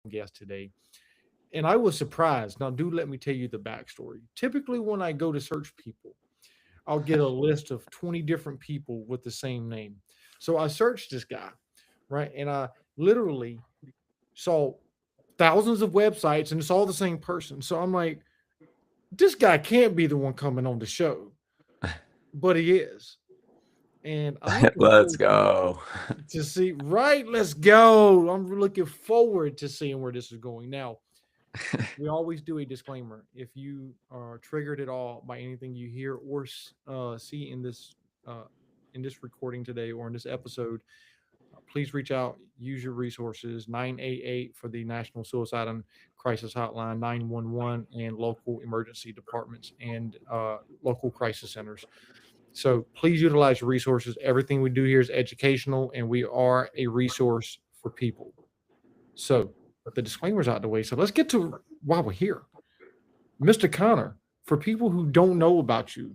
guest today. And I was surprised. Now, do let me tell you the backstory. Typically, when I go to search people, I'll get a list of 20 different people with the same name. So I searched this guy, right? And I literally saw thousands of websites and it's all the same person. So I'm like, this guy can't be the one coming on the show, but he is. And I'm looking Let's forward go. to see, right? Let's go. I'm looking forward to seeing where this is going. Now, we always do a disclaimer. If you are triggered at all by anything you hear or see uh, in this recording today or in this episode, please reach out. Use your resources. 988 for the National Suicide and Crisis Hotline, 911, and local emergency departments and local crisis centers. So please utilize your resources. Everything we do here is educational, and we are a resource for people. So the disclaimer's out of the way. So let's get to why we're here. Mr. Connor, for people who don't know about you,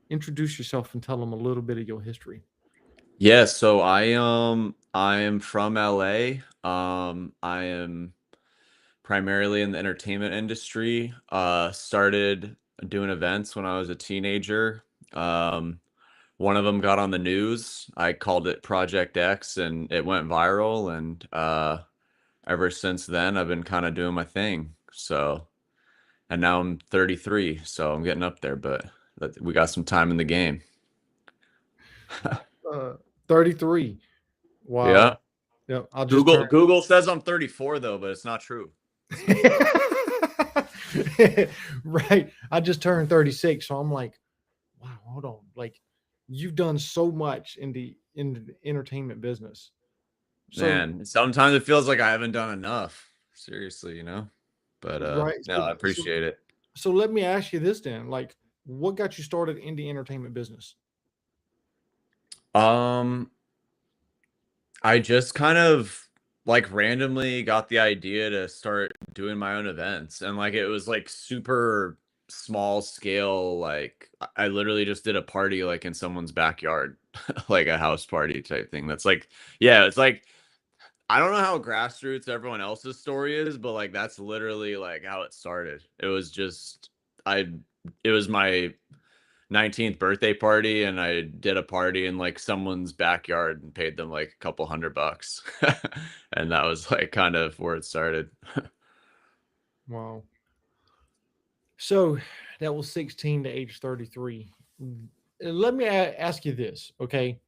introduce yourself and tell them a little bit of your history. Yeah, so I am from LA. I am primarily in the entertainment industry. Started doing events when I was a teenager. Um, One of them got on the news. I called it Project X and it went viral, and ever since then I've been kind of doing my thing. So, and now I'm 33, so I'm getting up there, but we got some time in the game. 33. Wow. Yeah. Yep. I'll just Google turn. Google says I'm 34 though, but it's not true. Right. I just turned 36. So I'm like, wow, hold on. Like, you've done so much in the entertainment business. So, Man, sometimes it feels like I haven't done enough. Seriously, you know? But right. no, So, I so, appreciate it. so let me ask you this then. Like, what got you started in the entertainment business? Um, I just kind of like randomly got the idea to start doing my own events, and like it was like super small scale. Like I literally just did a party like in someone's backyard, like a house party type thing. That's like, yeah, it's like I don't know how grassroots everyone else's story is, but like that's literally like how it started. It was just I it was my 19th birthday party and I did a party in like someone's backyard and paid them like a couple $100. And that was like kind of where it started. Wow. So that was 16 to age 33. Let me ask you this, okay?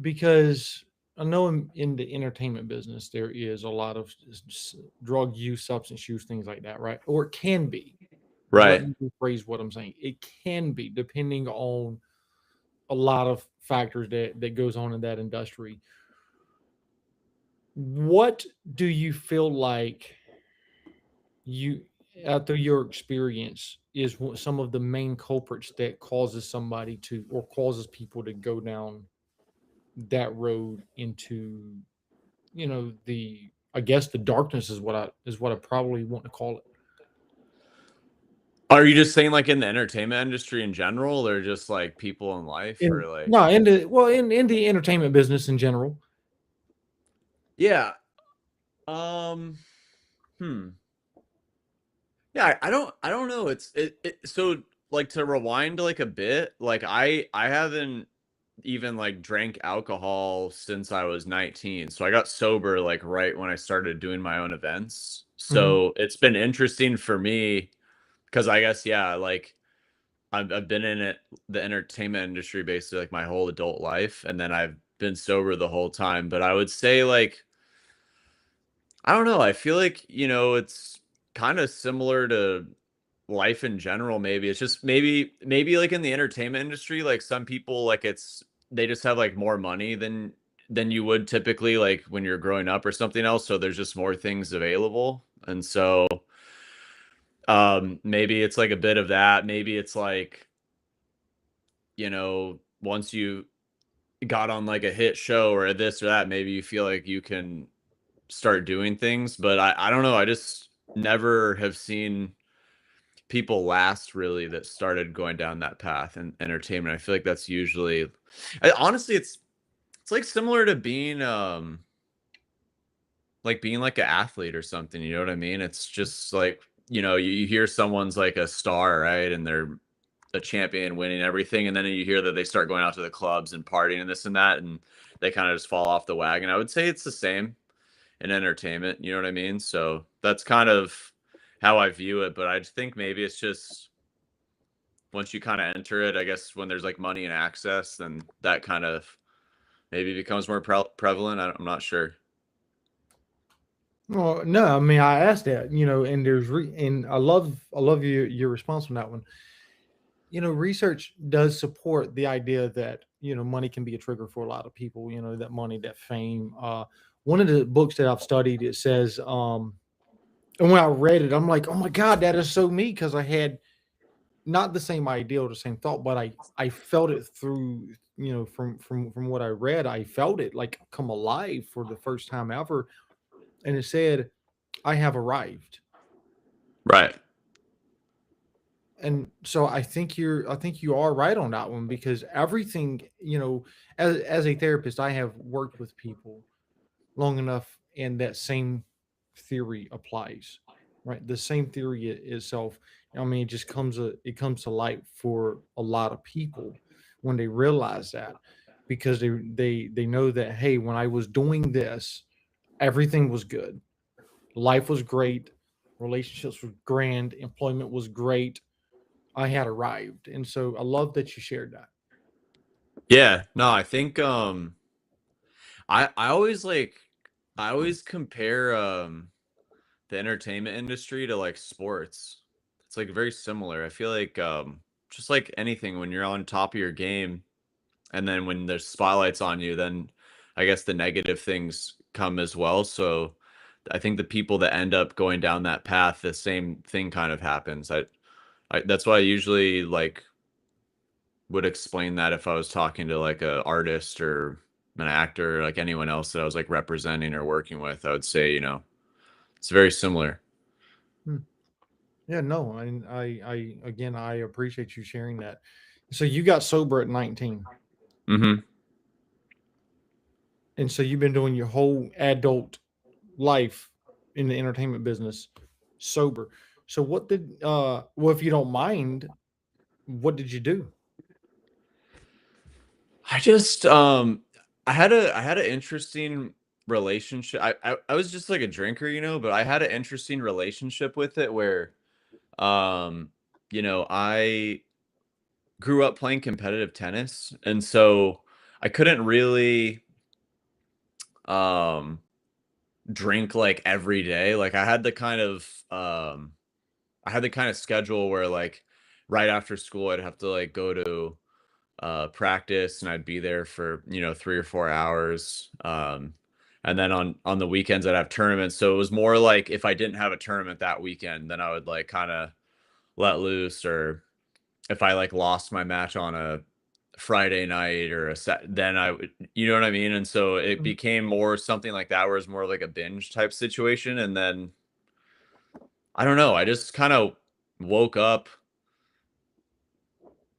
Because I know in the entertainment business, there is a lot of drug use, substance use, things like that, right? Or it can be. Let Right. me rephrase what I'm saying. It can be depending on a lot of factors that goes on in that industry. What do you feel like you after your experience is some of the main culprits that causes somebody to or causes people to go down that road into the I guess the darkness is what I probably want to call it. Are you just saying like in the entertainment industry in general or just like people in life In or like no in the well in the entertainment business in general. yeah. Um hmm. Yeah, I don't know. So like to rewind like a bit, like I haven't even like drank alcohol since I was 19. So I got sober like right when I started doing my own events. Mhm. So it's been interesting for me because I guess yeah, like I've been in the entertainment industry basically like my whole adult life, and then I've been sober the whole time. But I would say like I don't know, I feel like, it's kind of similar to life in general. Maybe it's just maybe like in the entertainment industry, like some people like they just have like more money than you would typically like when you're growing up or something else, so there's just more things available. And so maybe it's like a bit of that. Maybe it's like, once you got on like a hit show or this or that, maybe you feel like you can start doing things. But I don't know, I just never have seen people last really that started going down that path in entertainment. I feel like that's usually honestly it's like similar to being like being like an athlete or something, you know what I mean? It's just like, you hear someone's like a star, right? And they're a champion winning everything, and then you hear that they start going out to the clubs and partying and this and that, and they kind of just fall off the wagon. I would say it's the same in entertainment, you know what I mean? So that's kind of how I view it, but I just think maybe it's just once you kind of enter it, I guess when there's like money and access, then that kind of maybe becomes more prevalent. I'm not sure. Well, no, I mean, I asked that, and and I love your response on that one. Research does support the idea that money can be a trigger for a lot of people. That money, that fame. One of the books that I've studied, it says, and when I read it, I'm like, oh my god, that is so me, because I had not the same idea or the same thought, but I felt it through, from what I read, I felt it like come alive for the first time ever, and it said, I have arrived. Right. And so I think you are right on that one, because everything, as a therapist, I have worked with people long enough, and that same theory applies, right? The same theory itself, I mean, it comes to light for a lot of people when they realize that, because they know that, hey, when I was doing this, everything was good, life was great, relationships were grand, employment was great, I had arrived. And so I love that you shared that. Yeah. No, I think I always I always compare the entertainment industry to like sports. It's like very similar. I feel like just like anything, when you're on top of your game, and then when there's spotlights on you, then I guess the negative things come as well. So I think the people that end up going down that path, the same thing kind of happens. That's why I usually like would explain that if I was talking to like a artist or an actor, or like anyone else that I was like representing or working with, I would say, it's very similar. Hmm. Yeah, no, I again, I appreciate you sharing that. So you got sober at 19, Hmm. and so you've been doing your whole adult life in the entertainment business sober. So what did well, if you don't mind, what did you do? I just I had an interesting relationship. I was just like a drinker, but I had an interesting relationship with it where um I grew up playing competitive tennis, and so I couldn't really um drink like every day. Like I had the kind of schedule where like right after school I'd have to like go to practice, and I'd be there for 3 or 4 hours. And then on the weekends I'd have tournaments. So it was more like if I didn't have a tournament that weekend, then I would like kind of let loose, or if I like lost my match on a Friday night or a set, then I would, you know what I mean? And so it Mhm. became more something like that, where it's more like a binge type situation. And then I don't know, I just kind of woke up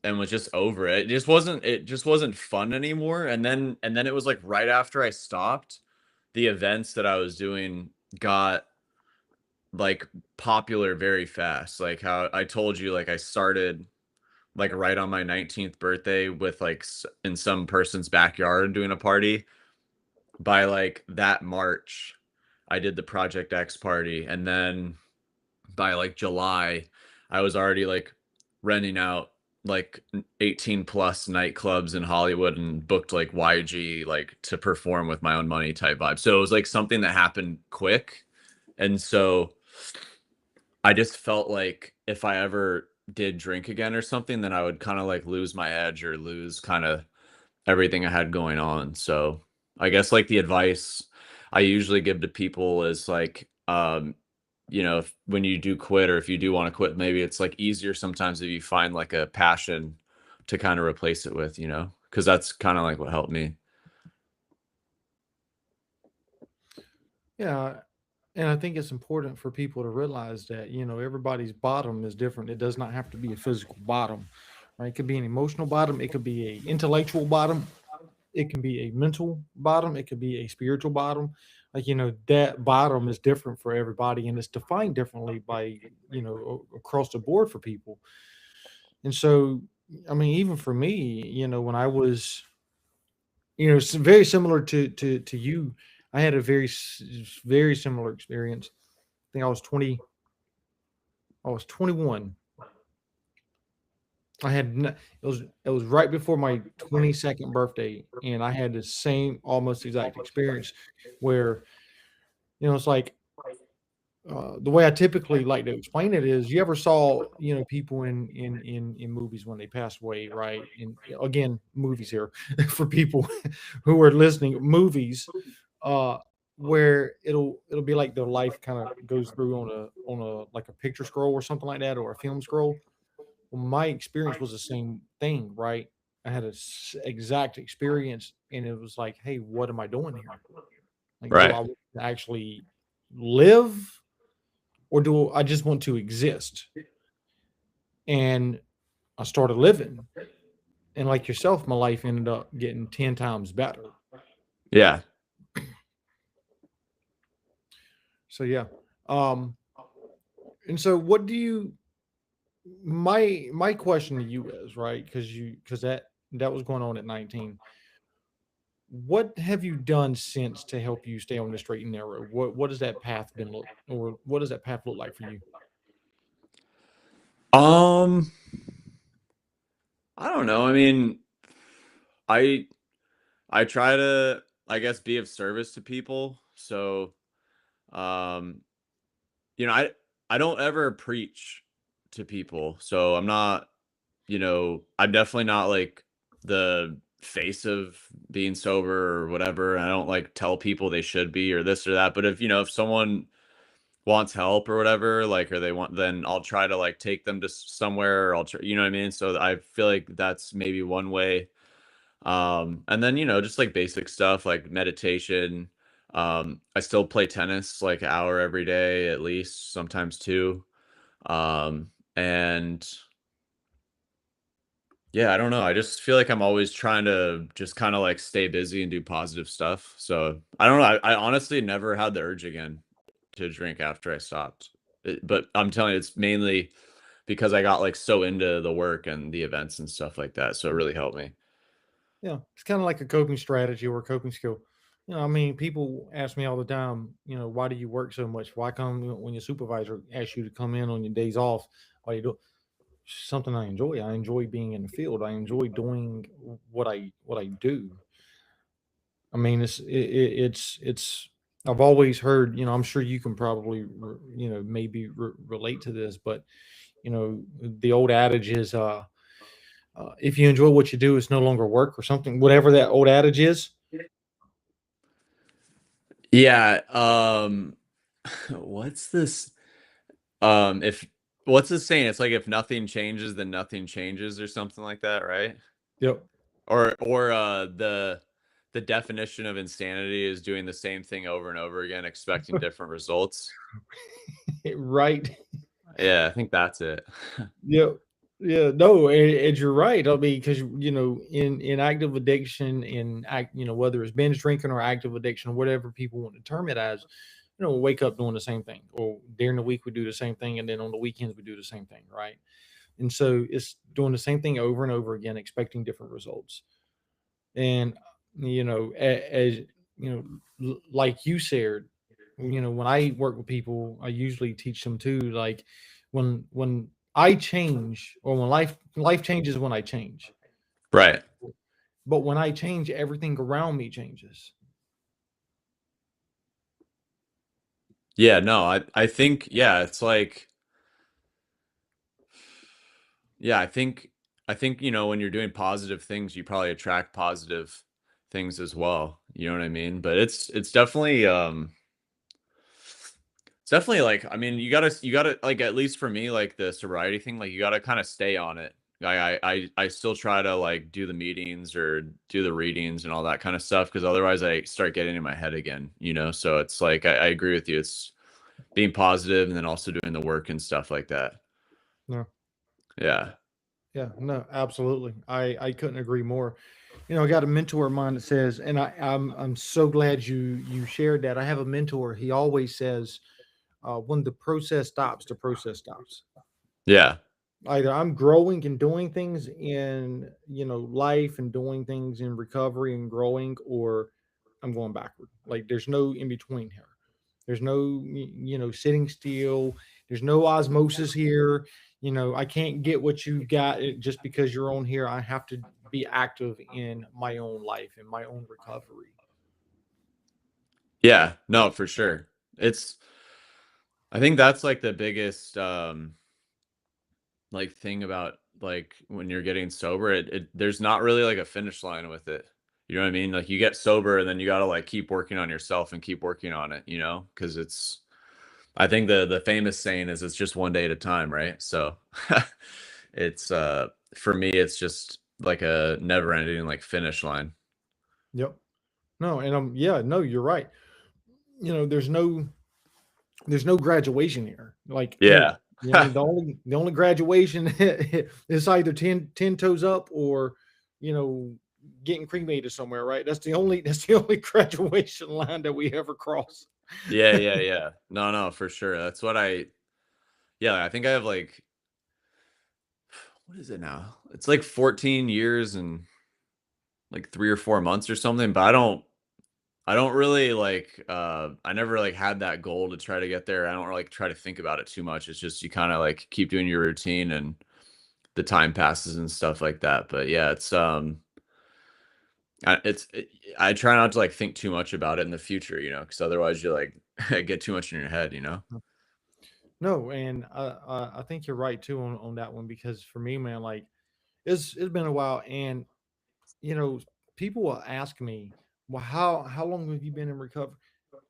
and was just over it. It just wasn't fun anymore. And then it was like right after I stopped, the events that I was doing got like popular very fast. Like how I told you, like I started like right on my 19th birthday with like in some person's backyard doing a party. By like that March, I did the Project X party, and then by like July, I was already like renting out like 18 plus nightclubs in Hollywood, and booked like YG like to perform with my own money type vibe. So it was like something that happened quick. And so I just felt like if I ever did drink again or something, then I would kind of like lose my edge or lose kind of everything I had going on. So I guess like the advice I usually give to people is like, when you do quit, or if you do want to quit, maybe it's like easier sometimes if you find like a passion to kind of replace it with, because that's kind of like what helped me. Yeah, and I think it's important for people to realize that, everybody's bottom is different. It does not have to be a physical bottom, right? It could be an emotional bottom, it could be a intellectual bottom, It can be a mental bottom, it could be a spiritual bottom. Like, that bottom is different for everybody and it's defined differently by, across the board for people. And so, I mean, even for me, when I was, very similar to you, I had a very similar experience. I think I was 21. It was right before my 22nd birthday, and I had the same almost exact experience where, it's like, the way I typically like to explain it is, you ever saw, people in movies when they pass away, right? And again, movies here for people who are listening, movies, uh, where it'll be like their life kind of goes through on a like a picture scroll or something like that, or a film scroll. Well, my experience was the same thing, right? I had a exact experience, and it was like, hey, what am I doing here? Like, do I Right. want to actually live, or do I just want to exist? And I started living, and like yourself, my life ended up getting 10 times better. Yeah. So yeah. Um, and so what do you my question to you is, right? Because that was going on at 19. What have you done since to help you stay on the straight and narrow? What has that path been look or what does that path look like for you? Um, I don't know. I mean, I I try to, I guess, be of service to people. So, um, I don't ever preach to people. So I'm definitely not like the face of being sober or whatever. I don't like tell people they should be or this or that. But if someone wants help or whatever, like, or they want, then I'll try to like take them to somewhere, or I'll try, you know what I mean? So I feel like that's maybe one way. And then, just like basic stuff like meditation. I still play tennis like an hour every day, at least, sometimes two. And yeah, I don't know. I just feel like I'm always trying to just kind of like stay busy and do positive stuff. So I don't know. I honestly never had the urge again to drink after I stopped. But I'm telling you, it's mainly because I got like so into the work and the events and stuff like that. So it really helped me. Yeah, it's kind of like a coping strategy or a coping skill. I mean, people ask me all the time, why do you work so much? Why come when your supervisor asks you to come in on your days off? Why you do something I enjoy? I enjoy being in the field. I enjoy doing what I do. I mean, it's. I've always heard. I'm sure you can probably, maybe relate to this, but the old adage is, if you enjoy what you do, it's no longer work or something. Whatever that old adage is. Yeah. What's this? If What's this saying? It's like if nothing changes, then nothing changes, or something like that, right? Yep. Or the definition of insanity is doing the same thing over and over again, expecting different results. Right. Yeah, I think that's it. Yeah. Yeah. No, and you're right. I mean, because in active addiction, whether it's binge drinking or active addiction, whatever people want to term it as, we wake up doing the same thing, or during the week we do the same thing, and then on the weekends we do the same thing, right? And so it's doing the same thing over and over again, expecting different results. And as like you said, when I work with people, I usually teach them too, like, when I change, or when life changes when I change, Right. but when I change, everything around me changes. Yeah, no, I think, yeah, it's like, yeah, I think when you're doing positive things, you probably attract positive things as well. You know what I mean? But it's definitely like, I mean, you gotta like, at least for me, like the sobriety thing, like you gotta kind of stay on it. I still try to like do the meetings or do the readings and all that kind of stuff, because otherwise I start getting in my head again. So it's like, I agree with you. It's being positive and then also doing the work and stuff like that. No. Yeah. Yeah, no, absolutely. I couldn't agree more. I got a mentor of mine that says, and I'm so glad you shared that. I have a mentor. He always says, when the process stops, the process stops. Yeah. Either I'm growing and doing things in life and doing things in recovery and growing, or I'm going backward. Like there's no in between here. There's no sitting still. There's no osmosis here. I can't get what you've got just because you're on here. I have to be active in my own life and my own recovery. Yeah, no, for sure. I think that's like the biggest like thing about like when you're getting sober, there's not really like a finish line with it. You know what I mean? Like you get sober and then you got to like keep working on yourself and keep working on it, you know? Cuz I think the famous saying is it's just one day at a time, right? So it's for me it's just like a never ending like finish line. Yep. No, and yeah, no, you're right. There's no graduation here. Like, no, Yeah. the only graduation is either 10 toes up or, you know, getting cremated somewhere, right? That's the only graduation line that we ever cross. Yeah, yeah, yeah. No, no, for sure. That's what yeah, I think I have like what is it now? It's like 14 years and like 3 or 4 months or something, but I don't really like I never like had that goal to try to get there. I don't like try to think about it too much. It's just you kind of like keep doing your routine and the time passes and stuff like that. But yeah, I try not to like think too much about it in the future, you know, because otherwise you like get too much in your head, you know. No, and I think you're right too on that one because for me, man, like it's been a while, and you know, people will ask me, "Well, how long have you been in recovery?"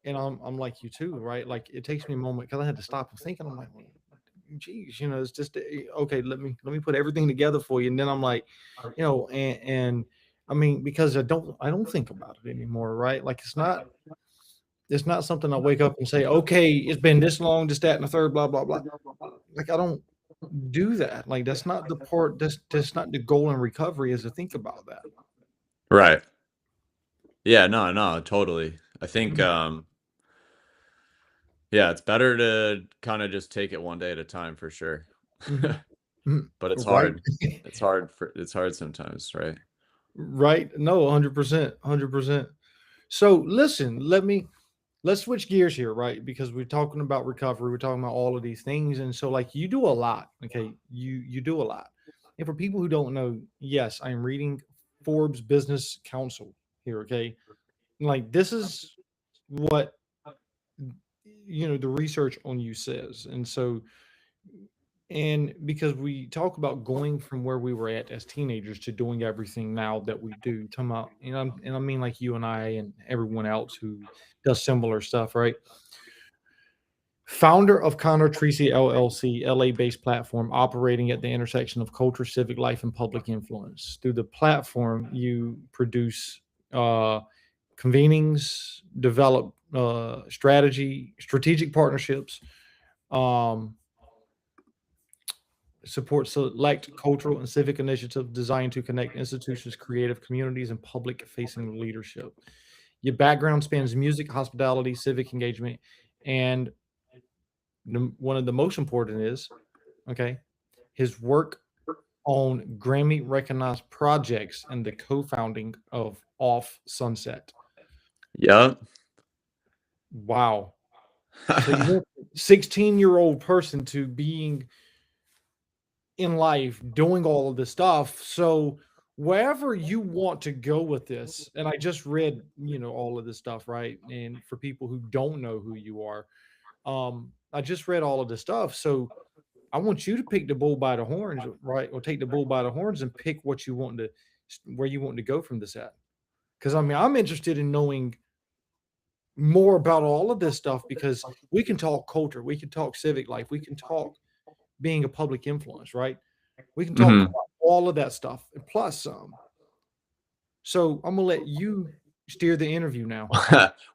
And I'm like you too, right? Like it takes me a moment because I had to stop and think, and I'm like, "Man, geez, it's just okay. Let me put everything together for you." And then I'm like, and I mean, because I don't think about it anymore, right? Like it's not something I wake up and say, okay, it's been this long, this, that, and the third, blah, blah, blah. Like I don't do that. Like that's not the part. That's not the goal in recovery is to think about that. Right. Yeah, no, no, totally. I think yeah, it's better to kind of just take it one day at a time for sure. Mhm. Mhm. But it's Right. hard. It's hard sometimes, right? Right. No, 100%, 100%. So listen, let's switch gears here, right? Because we're talking about recovery, we're talking about all of these things, and so like you do a lot, okay? You do a lot. And for people who don't know, yes, I'm reading Forbes Business Council here, okay? Like this is what the research on you says, and so and because we talk about going from where we were at as teenagers to doing everything now that we do, talking about, and I mean like you and I and everyone else who does similar stuff, right? Founder of Connor Tracy LLC, LA-based platform operating at the intersection of culture, civic life, and public influence. Through the platform, you produce convenings, develop strategic partnerships, um, support select cultural and civic initiatives designed to connect institutions, creative communities, and public-facing leadership. Your background spans music, hospitality, civic engagement, and one of the most important is okay his work on Grammy recognized projects and the co-founding of Off Sunset. Yep. Wow. So you went from 16-year-old person to being in life doing all of this stuff. So wherever you want to go with this, and I just read, all of this stuff, right? And for people who don't know who you are, I just read all of this stuff. So I want you to pick the bull by the horns, right? Or take the bull by the horns and pick what you want to where you want to go from this at. Because I mean, I'm interested in knowing more about all of this stuff because we can talk culture, we can talk civic life, we can talk being a public influence, right? We can talk Mhm. about all of that stuff and plus some. So I'm gonna let you steer the interview now.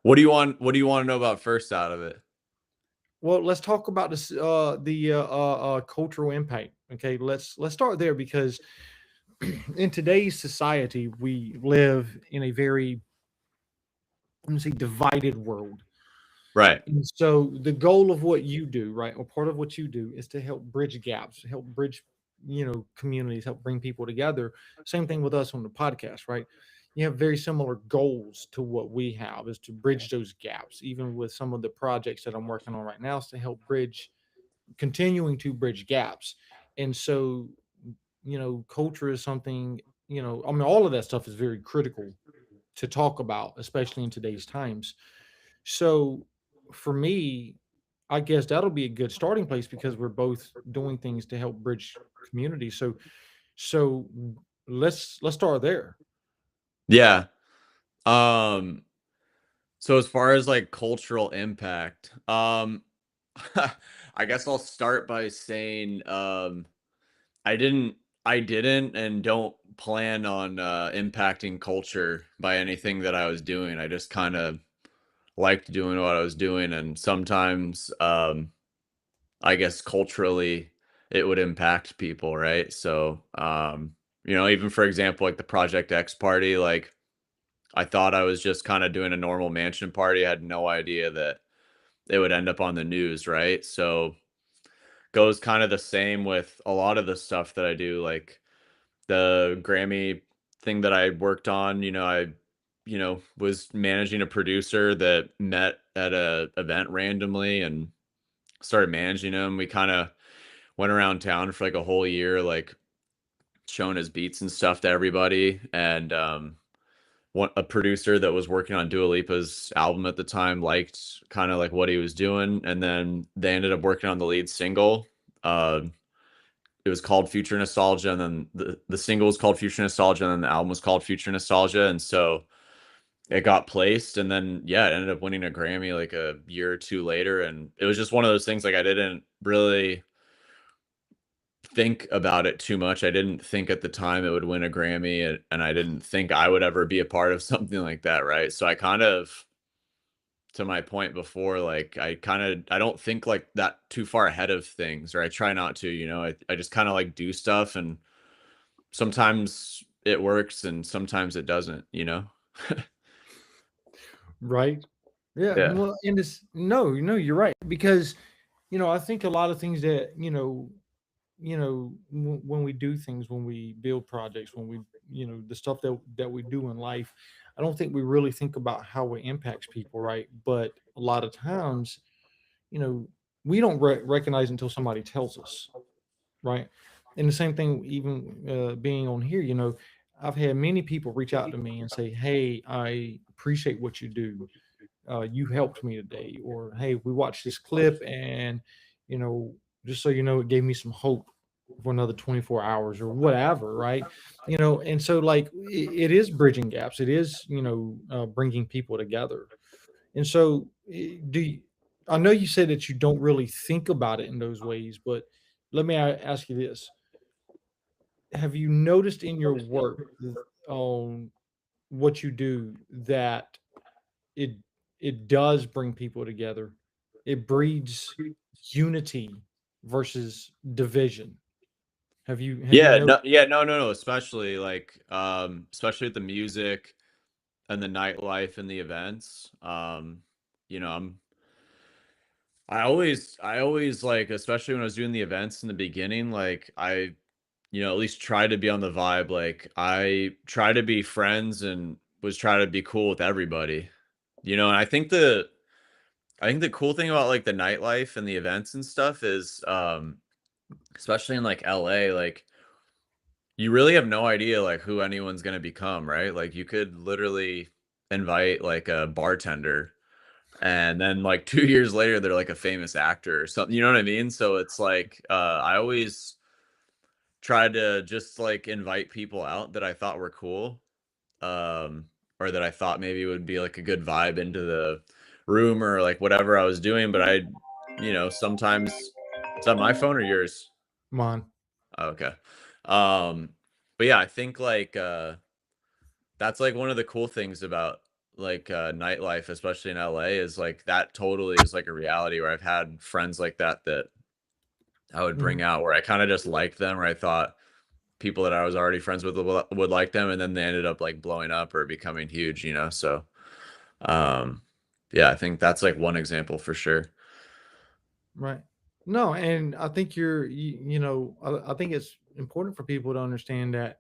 What do you want to know about first out of it? Well, let's talk about this the cultural impact. Okay, let's start there because in today's society, we live in a very, let me say, divided world. Right. And so the goal of what you do, right, or part of what you do is to help bridge gaps, help bridge, communities, help bring people together. Same thing with us on the podcast, right? You have very similar goals to what we have is to bridge those gaps, even with some of the projects that I'm working on right now is to help bridge, continuing to bridge gaps. And so, culture is something, I mean, all of that stuff is very critical to talk about, especially in today's times. So for me, I guess that'll be a good starting place because we're both doing things to help bridge community. So let's start there. Yeah. Um, so as far as like cultural impact, I guess I'll start by saying I didn't I didn't and don't plan on impacting culture by anything that I was doing. I just kind of liked doing what I was doing, and sometimes I guess culturally it would impact people, right? So even for example, like the Project X party, like I thought I was just kind of doing a normal mansion party. I had no idea that it would end up on the news, right? So goes kind of the same with a lot of the stuff that I do, like the Grammy thing that I worked on, was managing a producer that met at a event randomly and started managing him. We kind of went around town for like a whole year, like showing his beats and stuff to everybody. And a producer that was working on Dua Lipa's album at the time liked kind of like what he was doing, and then they ended up working on the lead single. Uh, it was called Future Nostalgia, and then the single was called Future Nostalgia, and then the album was called Future Nostalgia, and so it got placed, and then yeah, it ended up winning a Grammy like a year or two later, and it was just one of those things like I didn't really think about it too much. I didn't think at the time it would win a Grammy, and I didn't think I would ever be a part of something like that, right? So I kind of, to my point before, like I don't think like that too far ahead of things, or I try not to, I just kind of like do stuff, and sometimes it works and sometimes it doesn't. Right. Yeah. Yeah. Well, and it's no, you're right. Because, I think a lot of things that, when we do things, when we build projects, when we, the stuff that we do in life, I don't think we really think about how it impacts people, right? But a lot of times, you know, we don't recognize until somebody tells us, right? And the same thing, even being on here, I've had many people reach out to me and say, "Hey, I appreciate what you do. You helped me today," or "Hey, we watched this clip, and you know, just so you know, it gave me some hope for another 24 hours or whatever," right? And so like it is bridging gaps. It is bringing people together. And so, I know you said that you don't really think about it in those ways, but let me ask you this: have you noticed in your work on what you do that it it does bring people together? It breeds unity versus division. Have you Yeah, noticed? no, yeah, no, no, no, especially like especially with the music and the nightlife and the events. You know, I always like, especially when I was doing the events in the beginning, like at least try to be on the vibe. Like I try to be friends and was try to be cool with everybody. And I think the cool thing about like the nightlife and the events and stuff is especially in like LA, like you really have no idea like who anyone's gonna become, right? Like you could literally invite like a bartender, and then like 2 years later they're like a famous actor or something, you know what I mean? So it's like, I always tried to just like invite people out that I thought were cool, um, or that I thought maybe would be like a good vibe into the room or like whatever I was doing. But sometimes, is that my phone or yours? Mine. Oh, okay. Um, but yeah, I think like that's like one of the cool things about like nightlife, especially in LA, is like that totally is like a reality where I've had friends like that I would bring Mhm. out where I kind of just liked them, or I thought people that I was already friends with would like them, and then they ended up like blowing up or becoming huge, you know. So yeah, I think that's like one example for sure. Right. No, and I think I think it's important for people to understand that,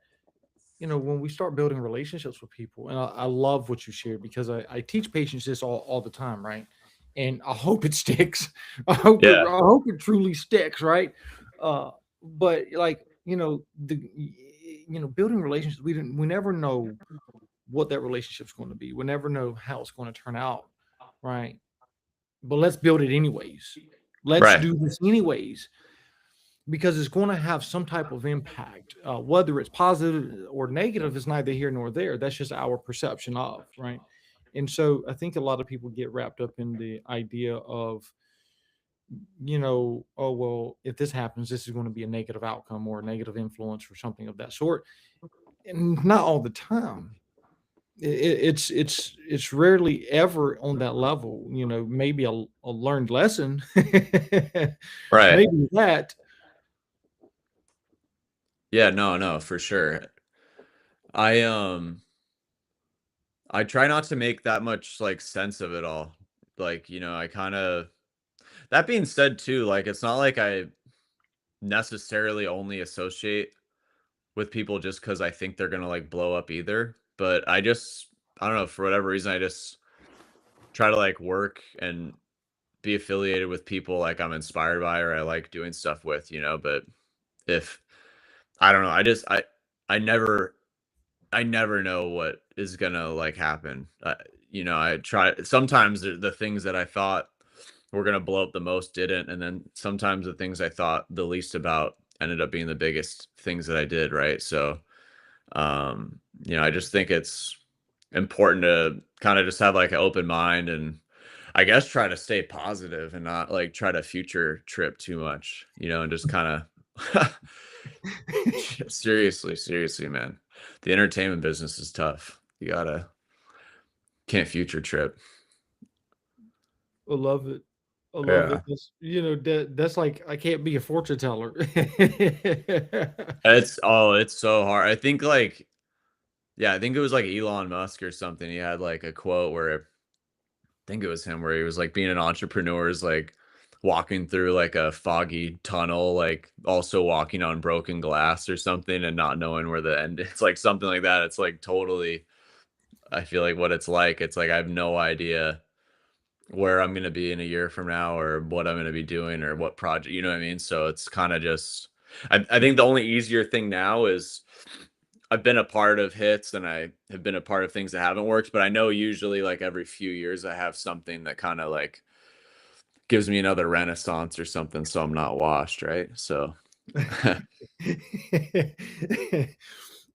when we start building relationships with people, and I love what you shared because I teach patients this all the time, right? And I hope it sticks. Yeah. I hope it truly sticks, right? But like, building relationships, we never know what that relationship's going to be. We never know how it's going to turn out, right? But let's build it anyways. Let's Right. do this anyways because it's going to have some type of impact. Whether it's positive or negative is neither here nor there. That's just our perception of, right? And so I think a lot of people get wrapped up in the idea of, oh, well, if this happens, this is going to be a negative outcome or a negative influence or something of that sort. And not all the time. It's rarely ever on that level. Maybe a learned lesson, Right. maybe that. Yeah, no, for sure. I I try not to make that much like sense of it all. Like, I kind of that being said too, like it's not like I necessarily only associate with people just because I think they're gonna like blow up either. But I don't know, for whatever reason, I just try to like work and be affiliated with people like I'm inspired by or I like doing stuff with, but if I don't know, I never I never know what is gonna like happen. I try sometimes the things that I thought were gonna blow up the most didn't, and then sometimes the things I thought the least about ended up being the biggest things that I did, right? So, I just think it's important to kind of just have like an open mind and I guess try to stay positive and not like try to future trip too much, and just kind of seriously, man. The entertainment business is tough. You gotta can't future trip. I love it. I love it. Yeah. That's like I can't be a fortune teller. It's so hard. I think like yeah, I think it was like Elon Musk or something. He had like a quote where I think it was him where he was like being an entrepreneur is like walking through like a foggy tunnel, like also walking on broken glass or something and not knowing where the end it's like something like that. It's like totally I feel like what it's like. It's like I have no idea where I'm gonna be in a year from now or what I'm gonna be doing or what project, you know what I mean? So it's kind of just I think the only easier thing now is I've been a part of hits and I have been a part of things that haven't worked, but I know usually like every few years I have something that kind of like gives me another renaissance or something so I'm not washed, right? So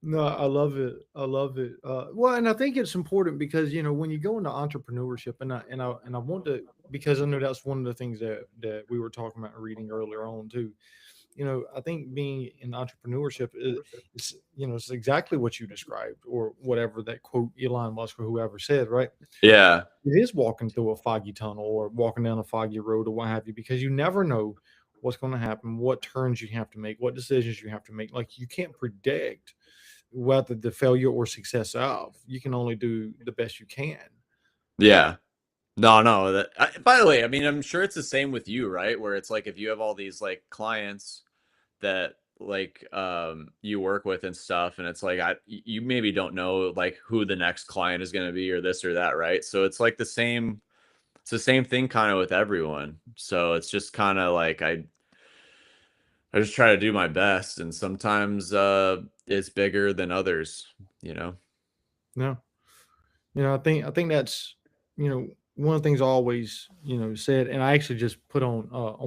No, I love it. I love it. Well, and I think it's important because when you go into entrepreneurship, and I want to because I know that's one of the things that we were talking about reading earlier on too. I think being in entrepreneurship it's exactly what you described or whatever that quote Elon Musk or whoever said, right? yeah. It is walking through a foggy tunnel or walking down a foggy road or what have you, because you never know what's going to happen, what turns you have to make, what decisions you have to make. Like you can't predict whether the failure or success of. You can only do the best you can. Yeah. No, by the way, I mean, I'm sure it's the same with you, right? Where it's like if you have all these like clients that like you work with and stuff and it's like you maybe don't know like who the next client is going to be or this or that, right? So it's like it's the same thing kind of with everyone. So it's just kind of like I just try to do my best and sometimes it's bigger than others, you know. No, I think that's one of the things I always said, and I actually just put on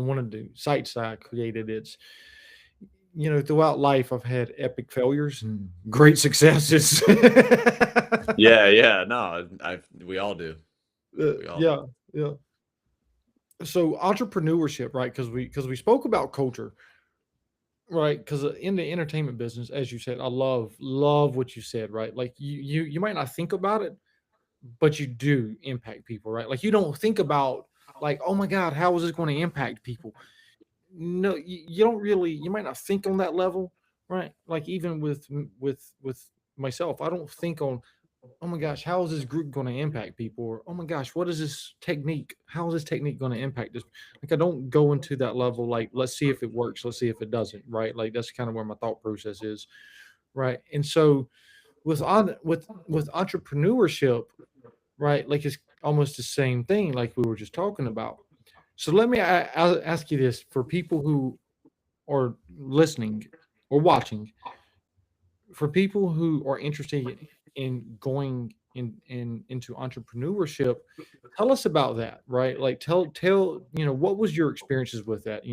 one of the sites that I created. It's throughout life I've had epic failures and great successes. Yeah, no, I we all do. We all do. Yeah, yeah. So entrepreneurship, right? Because we spoke about culture, right? Because in the entertainment business, as you said, I love what you said, right? Like you might not think about it, but you do impact people, right? Like you don't think about like, oh my God, how is this going to impact people? No, you don't really. You might not think on that level, right? Like even with myself, I don't think on, oh my gosh, how is this group going to impact people? Or oh my gosh, what is this technique? How is this technique going to impact this? Like I don't go into that level. Like let's see if it works. Let's see if it doesn't. Right? Like that's kind of where my thought process is. Right? And so with entrepreneurship, right? Like it's almost the same thing. Like we were just talking about. So let me I'll ask you this for people who are listening or watching, for people who are interested in going into entrepreneurship, tell us about that, right? Like tell what was your experiences with that?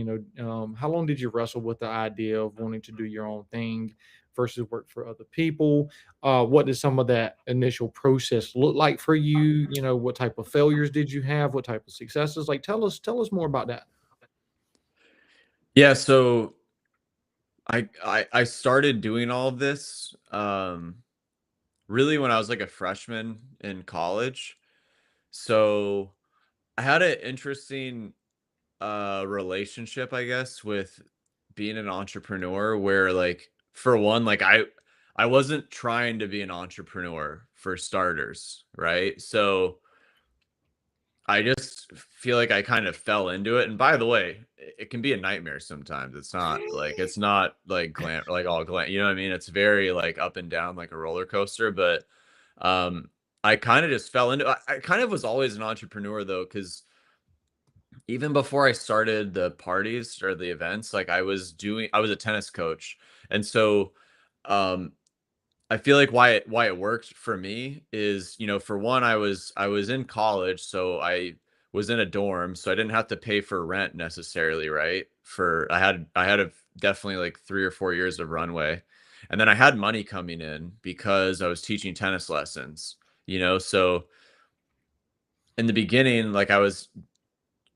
How long did you wrestle with the idea of wanting to do your own thing versus work for other people? What did some of that initial process look like for you? What type of failures did you have? What type of successes? Like tell us more about that. Yeah, so I started doing all of this really when I was like a freshman in college. So I had an interesting relationship, I guess, with being an entrepreneur where like for one, like I wasn't trying to be an entrepreneur for starters, right? So I just feel like I kind of fell into it. And by the way, it can be a nightmare sometimes. It's not like glam like all glam, you know what I mean? It's very like up and down like a roller coaster, but um I kind of just fell into I kind of was always an entrepreneur though, because even before I started the parties or the events, like I was a tennis coach. And so um I feel like why it worked for me is, for one, I was in college, so I was in a dorm, so I didn't have to pay for rent necessarily, right? I had definitely like 3 or 4 years of runway. And then I had money coming in because I was teaching tennis lessons. So in the beginning, like I was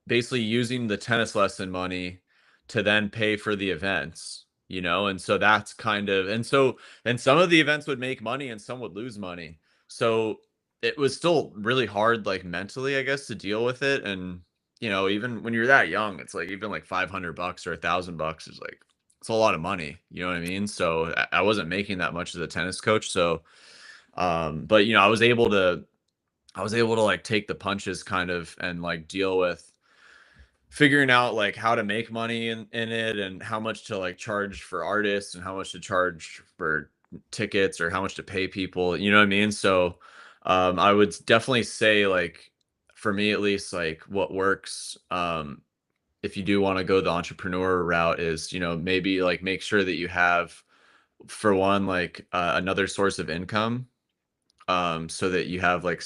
basically using the tennis lesson money to then pay for the events. And so that's kind of and some of the events would make money and some would lose money. So it was still really hard, like mentally, I guess, to deal with it. And even when you're that young, it's like even like $500 or $1,000 is like it's a lot of money. You know what I mean? So I wasn't making that much as a tennis coach. So but I was able to like take the punches kind of and like deal with figuring out like how to make money in it and how much to like charge for artists and how much to charge for tickets or how much to pay people, you know what I mean? So I would definitely say like for me at least like what works if you do want to go the entrepreneur route is, maybe like make sure that you have for one like another source of income so that you have like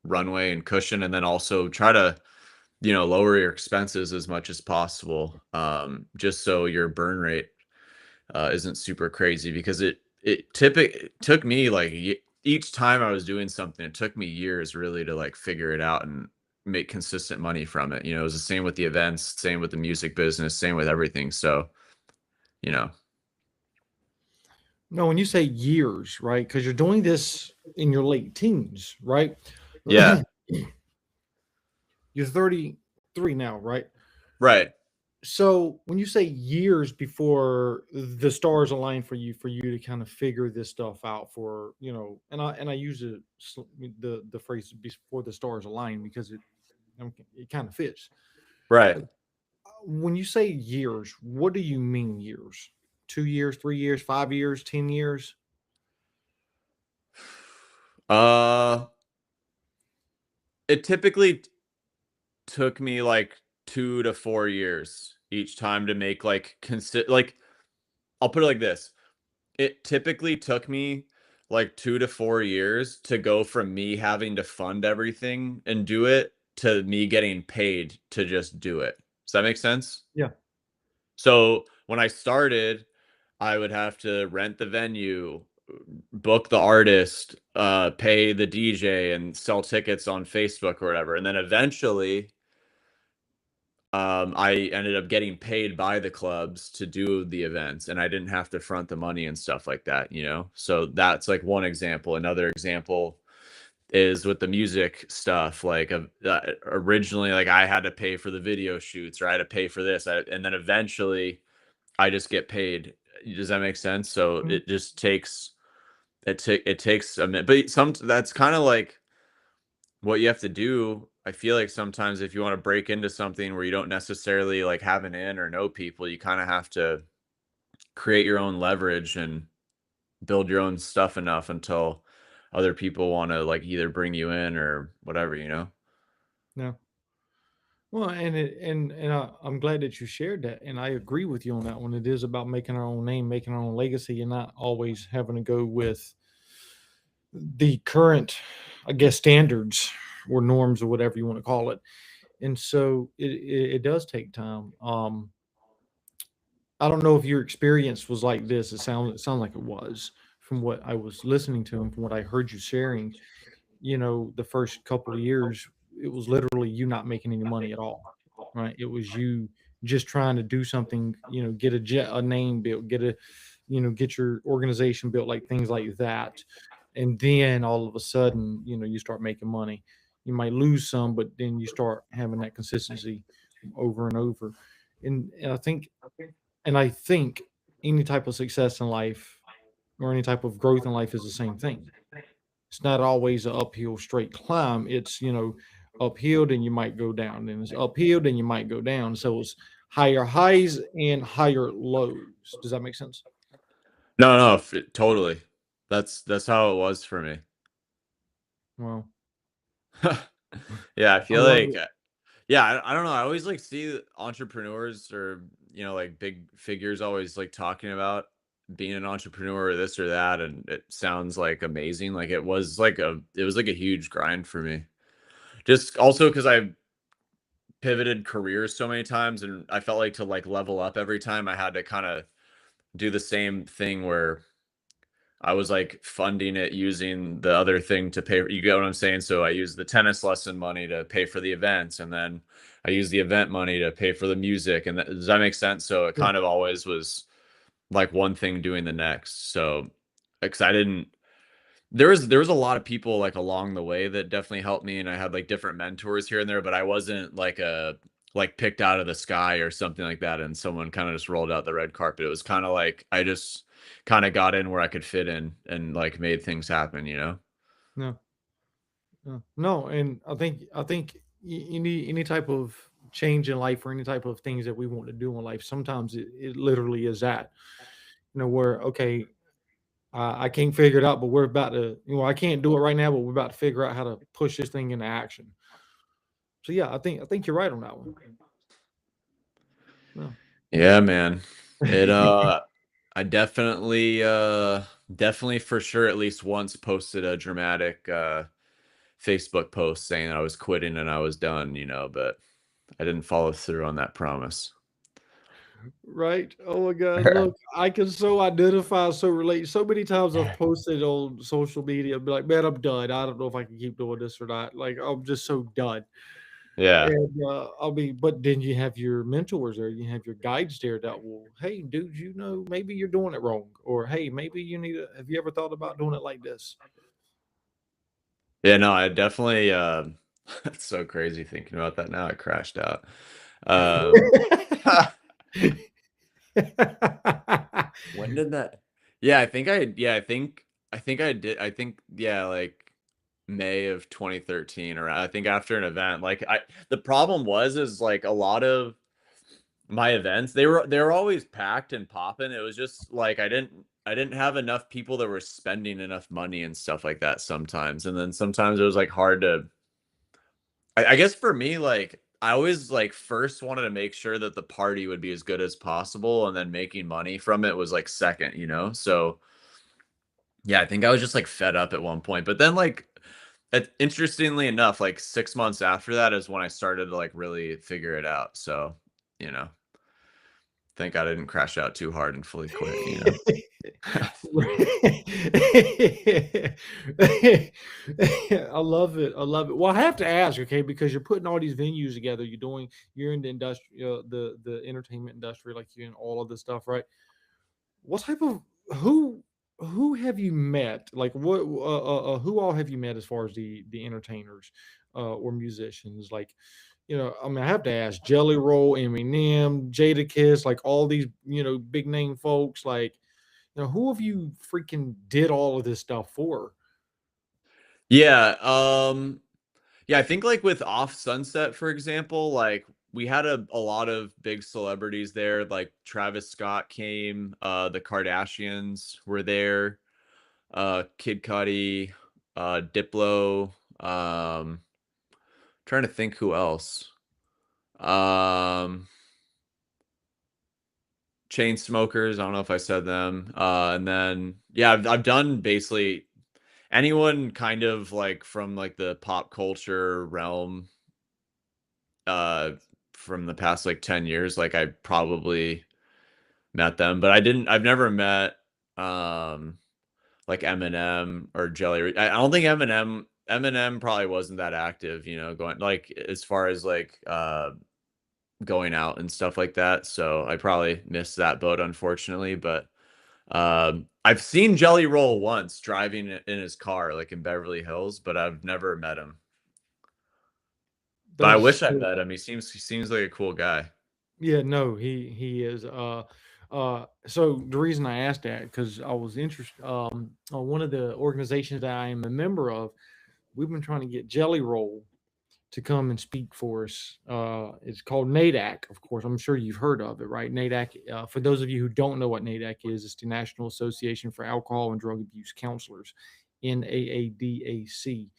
runway and cushion, and then also try to lower your expenses as much as possible, just so your burn rate isn't super crazy because it took me like each time I was doing something, it took me years really to like figure it out and make consistent money from it. It was the same with the events, same with the music business, same with everything. So, you know, No, when you say years, right? Because you're doing this in your late teens, right? yeah, You're 33 now, right? right, So when you say years before the stars align for you to kind of figure this stuff out, for and I use the phrase before the stars align because it kind of fits. right. Uh, When you say years, what do you mean years? 2 years, 3 years, 5 years, 10 years? Uh, it typically took me like 2 to 4 years each time to make like like I'll put it like this. It typically took me like 2 to 4 years to go from me having to fund everything and do it to me getting paid to just do it. Does that make sense? Yeah. So, when I started, I would have to rent the venue, book the artist, pay the DJ, and sell tickets on Facebook or whatever, and then eventually I ended up getting paid by the clubs to do the events, and I didn't have to front the money and stuff like that. So that's like one example. Another example is with the music stuff. Like originally, like I had to pay for the video shoots, or I had to pay for this, and then eventually I just get paid Does that make sense? So Mhm. it just takes it takes a minute, but some that's kind of like what you have to do. I feel like sometimes if you want to break into something where you don't necessarily like have an in or know people, you kind of have to create your own leverage and build your own stuff enough until other people want to like either bring you in or whatever, you know? Yeah. Well, I'm glad that you shared that, and I agree with you on that one. It is about making our own name, making our own legacy, and not always having to go with the current, I guess, standards or norms or whatever you want to call it. And so it does take time. I don't know if your experience was like this. It sounds like it was from what I was listening to and from what I heard you sharing. The first couple of years, it was literally you not making any money at all, right? It was you just trying to do something, get a name built, get your organization built, like things like that. And then all of a sudden, you start making money. You might lose some, but then you start having that consistency over and over. And I think any type of success in life or any type of growth in life is the same thing. It's not always an uphill straight climb. It's, uphill, then you might go down. Then it's uphill, then you might go down. So it's higher highs and higher lows. Does that make sense? No, no, totally. That's how it was for me. Well, Yeah, I I feel love like it. yeah, I don't know. I always like see entrepreneurs or like big figures always like talking about being an entrepreneur or this or that, and it sounds like amazing. Like it was like a huge grind for me. Just also because I pivoted careers so many times, and I felt like to like level up every time I had to kind of do the same thing where I was like funding it using the other thing to pay. You get what I'm saying? So I use the tennis lesson money to pay for the events, and then I use the event money to pay for the music. And does that make sense? So it Yeah. kind of always was like one thing doing the next. So, because I didn't, there was a lot of people like along the way that definitely helped me, and I had like different mentors here and there, but I wasn't like a like picked out of the sky or something like that, and someone kind of just rolled out the red carpet. It was kind of like I just kind of got in where I could fit in and like made things happen, you know? No, no, no. And I think any type of change in life or any type of things that we want to do in life, sometimes it literally is that, where, okay, I can't figure it out, but we're about to, I can't do it right now, but we're about to figure out how to push this thing into action. So yeah, I think you're right on that one. No. Yeah, man. It I definitely for sure at least once posted a dramatic Facebook post saying I was quitting and I was done, but I didn't follow through on that promise. Right? Oh my god, look, I can so identify, so relate. So many times I've posted on social media, be like, "Man, I'm done. I don't know if I can keep doing this or not. Like, I'm just so done." Yeah. And, I mean, but then you have your mentors there, you have your guides there that will, "Hey, dude, maybe you're doing it wrong," or, "Hey, maybe you need to have you ever thought about doing it like this?" Yeah, no, I definitely it's so crazy thinking about that now. I crashed out. Um when did that Yeah, I think I did. I think yeah, like May of 2013, or I think after an event. Like the problem was is like a lot of my events, they were always packed and popping. It was just like I didn't have enough people that were spending enough money and stuff like that sometimes. And then sometimes it was like hard to I guess for me, like I always like first wanted to make sure that the party would be as good as possible, and then making money from it was like second, you know? So yeah, I think I was just like fed up at one point. But then like interestingly enough, like 6 months after that is when I started to like really figure it out. So, you know, thank God I didn't crash out too hard and fully quit. I love it. I love it. Well, I have to ask, okay, because you're putting all these venues together. You're in the industry, the entertainment industry, like you're in all of this stuff, right? What type of who who have you met? Like who all have you met as far as the entertainers or musicians? Like, I mean, I have to ask Jelly Roll, Eminem, Jadakiss, like all these, big name folks. Like, who have you freaking did all of this stuff for? Yeah, yeah, I think, like, with Off Sunset, for example, like, we had a lot of big celebrities there, like, Travis Scott came, the Kardashians were there, Kid Cudi, Diplo, trying to think who else. Um, Chainsmokers, I don't know if I said them, and then, yeah, I've done basically anyone kind of, like, from, like, the pop culture realm, uh, from the past, like, 10 years, like, I probably met them, but I've never met, um, like, Eminem or I don't think Eminem probably wasn't that active, going like, as far as, like, going out and stuff like that, so I probably missed that boat, unfortunately, but, I've seen Jelly Roll once driving in his car, like, in Beverly Hills, but I've never met him. But I That's wish I met him, he seems like a cool guy. Yeah, no, he is. So the reason I asked that because I was interested. On one of the organizations that I am a member of, we've been trying to get Jelly Roll to come and speak for us. It's called NADAC, of course. I'm sure you've heard of it, right? NADAC. For those of you who don't know what NADAC is, it's the National Association for Alcohol and Drug Abuse Counselors, NAADAC.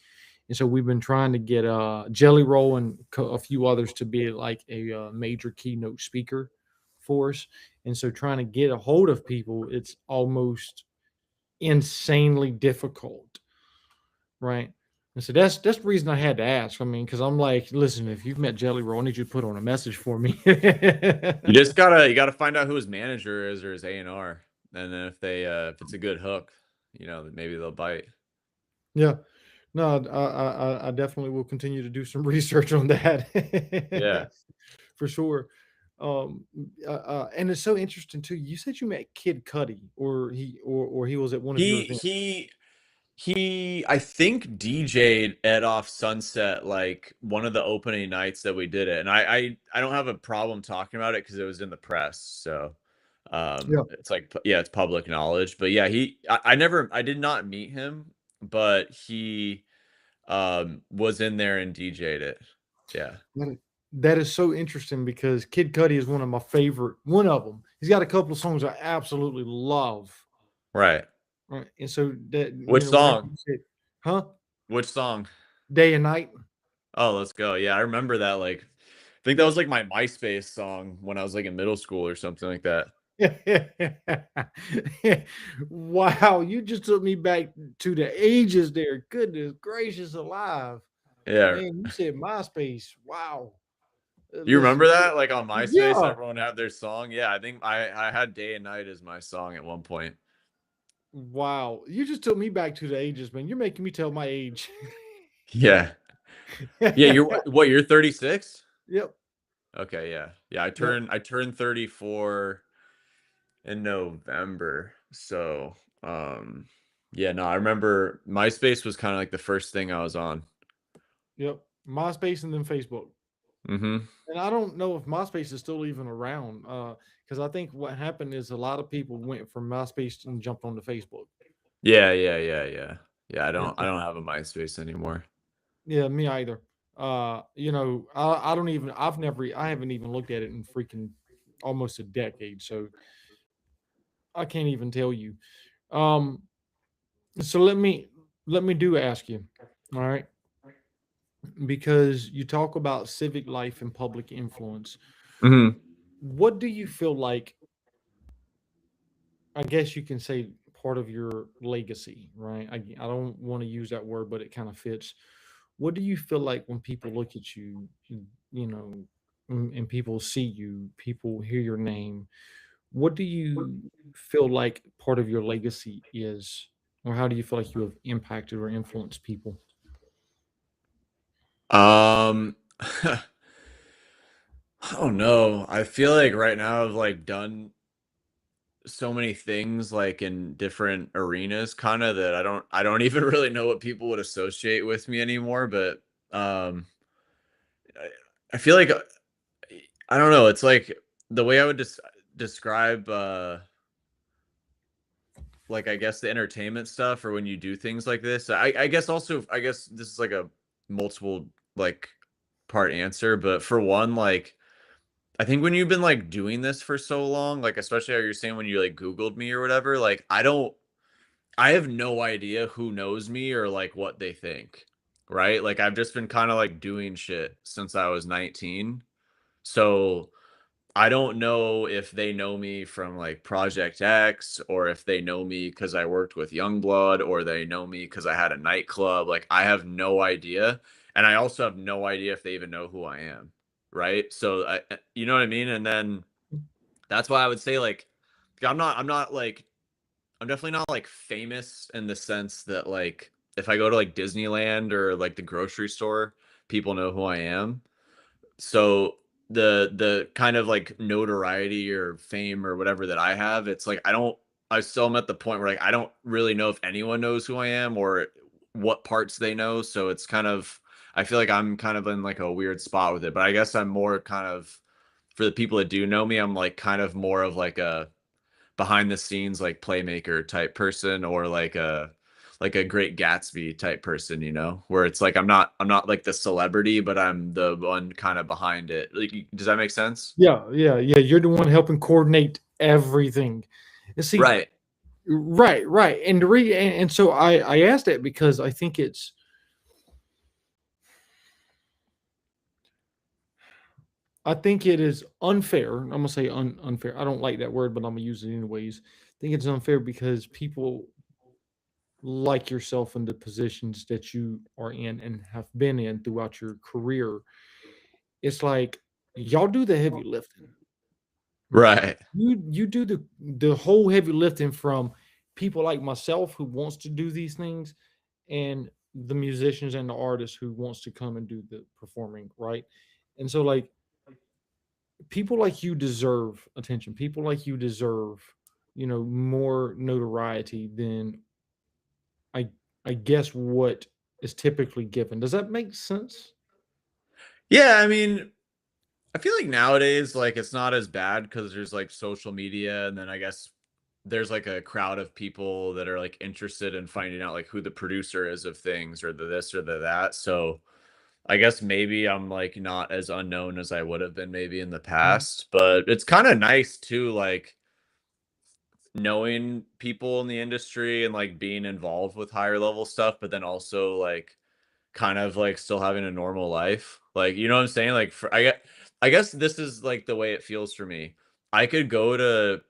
And so we've been trying to get Jelly Roll and a few others to be like a major keynote speaker for us. And so trying to get a hold of people, it's almost insanely difficult, right? And so that's the reason I had to ask. I mean, because I'm like, listen, if you've met Jelly Roll, I need you to put on a message for me. You gotta find out who his manager is or his A&R, and then if it's a good hook, then maybe they'll bite. Yeah, no, I definitely will continue to do some research on Yeah. that for sure. And it's so interesting too. You said you met Kid Cudi, or he was at one of your He events. he he I think DJ'd at Off Sunset, like, one of the opening nights that we did it, and I don't have a problem talking about it because it was in the press, so, Yeah, it's like yeah, it's public knowledge, but yeah, I did not meet him, but he, was in there and DJ'd it. Yeah. that that is so interesting because Kid Cudi is one of my favorite. One of them. He's got a couple of songs I absolutely love. Right. Right, and so that Which whenever song? you said, "Huh," Which song? day and night. Oh, let's go. Yeah, I remember that, like I think that was, Yep. like, my MySpace song when I was, like, in middle school or something like that. Wow, you just took me back to the ages there. Goodness gracious alive. Yeah. Man, you said MySpace. Wow. Do you Listen, remember that? Like, on MySpace, yeah. everyone had their song? Yeah, I think I had Day and Night as my song at one point. Wow. You just took me back to the ages, man. You're making me tell my age. Yeah. Yeah, you're 36? Yep. Okay, yeah. Yeah, Yep. I turned 34 in November. So, yeah, no, I remember MySpace was kinda like the first thing I was on. Yep. MySpace and then Facebook. Mhm. And I don't know if MySpace is still even around, because I think what happened is a lot of people went from MySpace and jumped onto Facebook. Yeah, yeah, yeah, yeah. Yeah, I Yeah, don't I don't have a MySpace anymore. yeah, me either. I don't even I haven't even looked at it in freaking almost a decade, so I can't even tell you. Um, so let me do ask you, all right? Because you talk about civic life and public influence. Mhm. What do you feel like, I guess you can say, part of your legacy, right? I don't want to use that word, but it kind of fits. What do you feel like when people look at you, you know, and people see you, people hear your name? What do you feel like part of your legacy is, or how do you feel like you have impacted or influenced people? Um, I don't know. I feel like right now I've, like, done so many things, like, in different arenas kinda that I don't even really know what people would associate with me anymore, but, um, I feel like I don't know. It's like the way I would describe like I guess the entertainment stuff or when you do things like this. I guess also I guess this is like a multiple like part answer, but for one, like I think when you've been like doing this for so long, like especially how you're saying when you like Googled me or whatever, like I have no idea who knows me or like what they think. Right? Like I've just been kind of like doing shit since I was 19. So I don't know if they know me from like Project X or if they know me because I worked with Youngblood or they know me because I had a nightclub. Like I have no idea. And I also have no idea if they even know who I am. Right. So you know what I mean? And then that's why I would say like I'm not like I'm definitely not like famous in the sense that like if I go to like Disneyland or like the grocery store, people know who I am. So the kind of like notoriety or fame or whatever that I have, it's like I still am at the point where like I don't really know if anyone knows who I am or what parts they know. So it's kind of I feel like I'm kind of in like a weird spot with it. But I guess I'm more kind of for the people that do know me, I'm like kind of more of like a behind the scenes like playmaker type person or like a Great Gatsby type person, you know, where it's like I'm not like the celebrity, but I'm the one kind of behind it. Like, does that make sense? Yeah, yeah, yeah. You're the one helping coordinate everything. And see, Right. right, right. And and so I asked that because I think it is unfair. I'm gonna say unfair. I don't like that word, but I'm gonna use it anyways. I think it's unfair because people like yourself in the positions that you are in and have been in throughout your career. It's like y'all do the heavy lifting. Right. You do the whole heavy lifting from people like myself who wants to do these things and the musicians and the artists who wants to come and do the performing, right? And so like people like you deserve attention. People like you deserve, more notoriety than I I guess what is typically given. Does that make sense? Yeah, I mean, I feel like nowadays like it's not as bad because there's like social media and then I guess there's like a crowd of people that are like interested in finding out like who the producer is of things or the this or the that. So I guess maybe I'm like not as unknown as I would have been maybe in the Mhm. past, but it's kind of nice too, like knowing people in the industry and like being involved with higher level stuff, but then also like kind of like still having a normal life. Like, you know what I'm saying? Like I guess this is like the way it feels for me. I could go to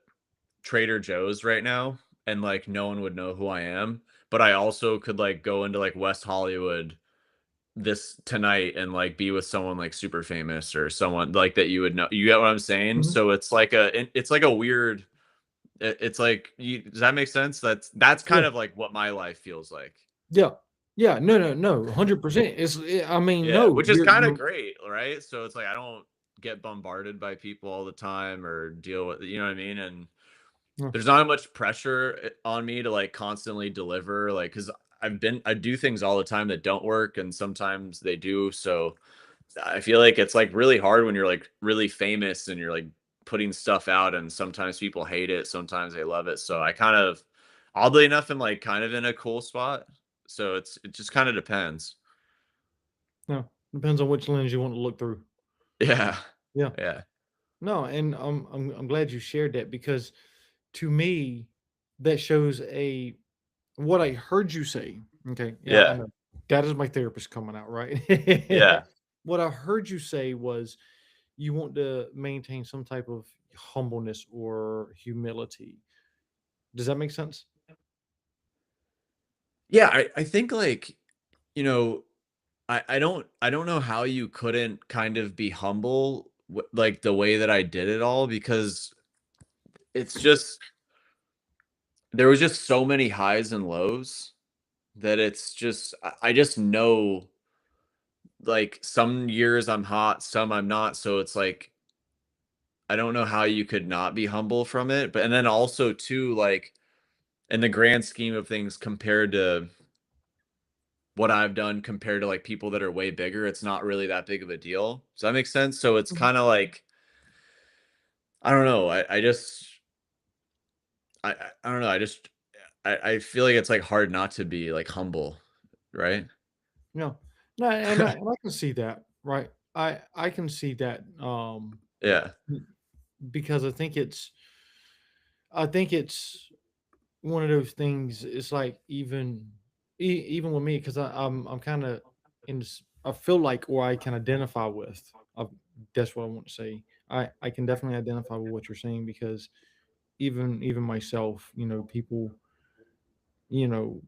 Trader Joe's right now and like no one would know who I am, but I also could like go into like West Hollywood this tonight and like be with someone like super famous or someone like that you would know. You get what I'm saying? Mhm. So it's like a weird it's like does that make sense? That's Yeah. kind of like what my life feels like. Yeah. Yeah. No, no, no. 100%. I mean, Yeah, no, which is kind of you're great, right? So it's like I don't get bombarded by people all the time or deal with, you know what I mean? And yeah. there's not much pressure on me to like constantly deliver, like because I do things all the time that don't work, and sometimes they do. So I feel like it's like really hard when you're like really famous and you're like putting stuff out, and sometimes people hate it, sometimes they love it. So I kind of, oddly enough, am like kind of in a cool spot. So it just kind of depends. No, depends on which lens you want to look through. Yeah, Yeah. yeah, No, and I'm glad you shared that because to me that shows a what I heard you say. Okay. Yeah, I yeah, know. That is my therapist coming out, right? yeah. What I heard you say was you want to maintain some type of humbleness or humility. Does that make sense? Yeah, I think like, you know, I don't know how you couldn't kind of be humble like the way that I did it all because it's just there was just so many highs and lows that it's just I just know like some years I'm hot, some I'm not, so it's like I don't know how you could not be humble from it. But and then also too like in the grand scheme of things compared to what I've done compared to like people that are way bigger, it's not really that big of a deal. Does that make sense? So it's Mhm. kind of like I don't know. I just I don't know. I feel like it's like hard not to be like humble, right? No, no, and I can see that, right? I can see that, Yeah. because I think it's one of those things. It's like even with me, because I'm kind of I feel like, or I can identify with. Uh, that's what I want to say. I can definitely identify with what you're saying because even myself, people, you know,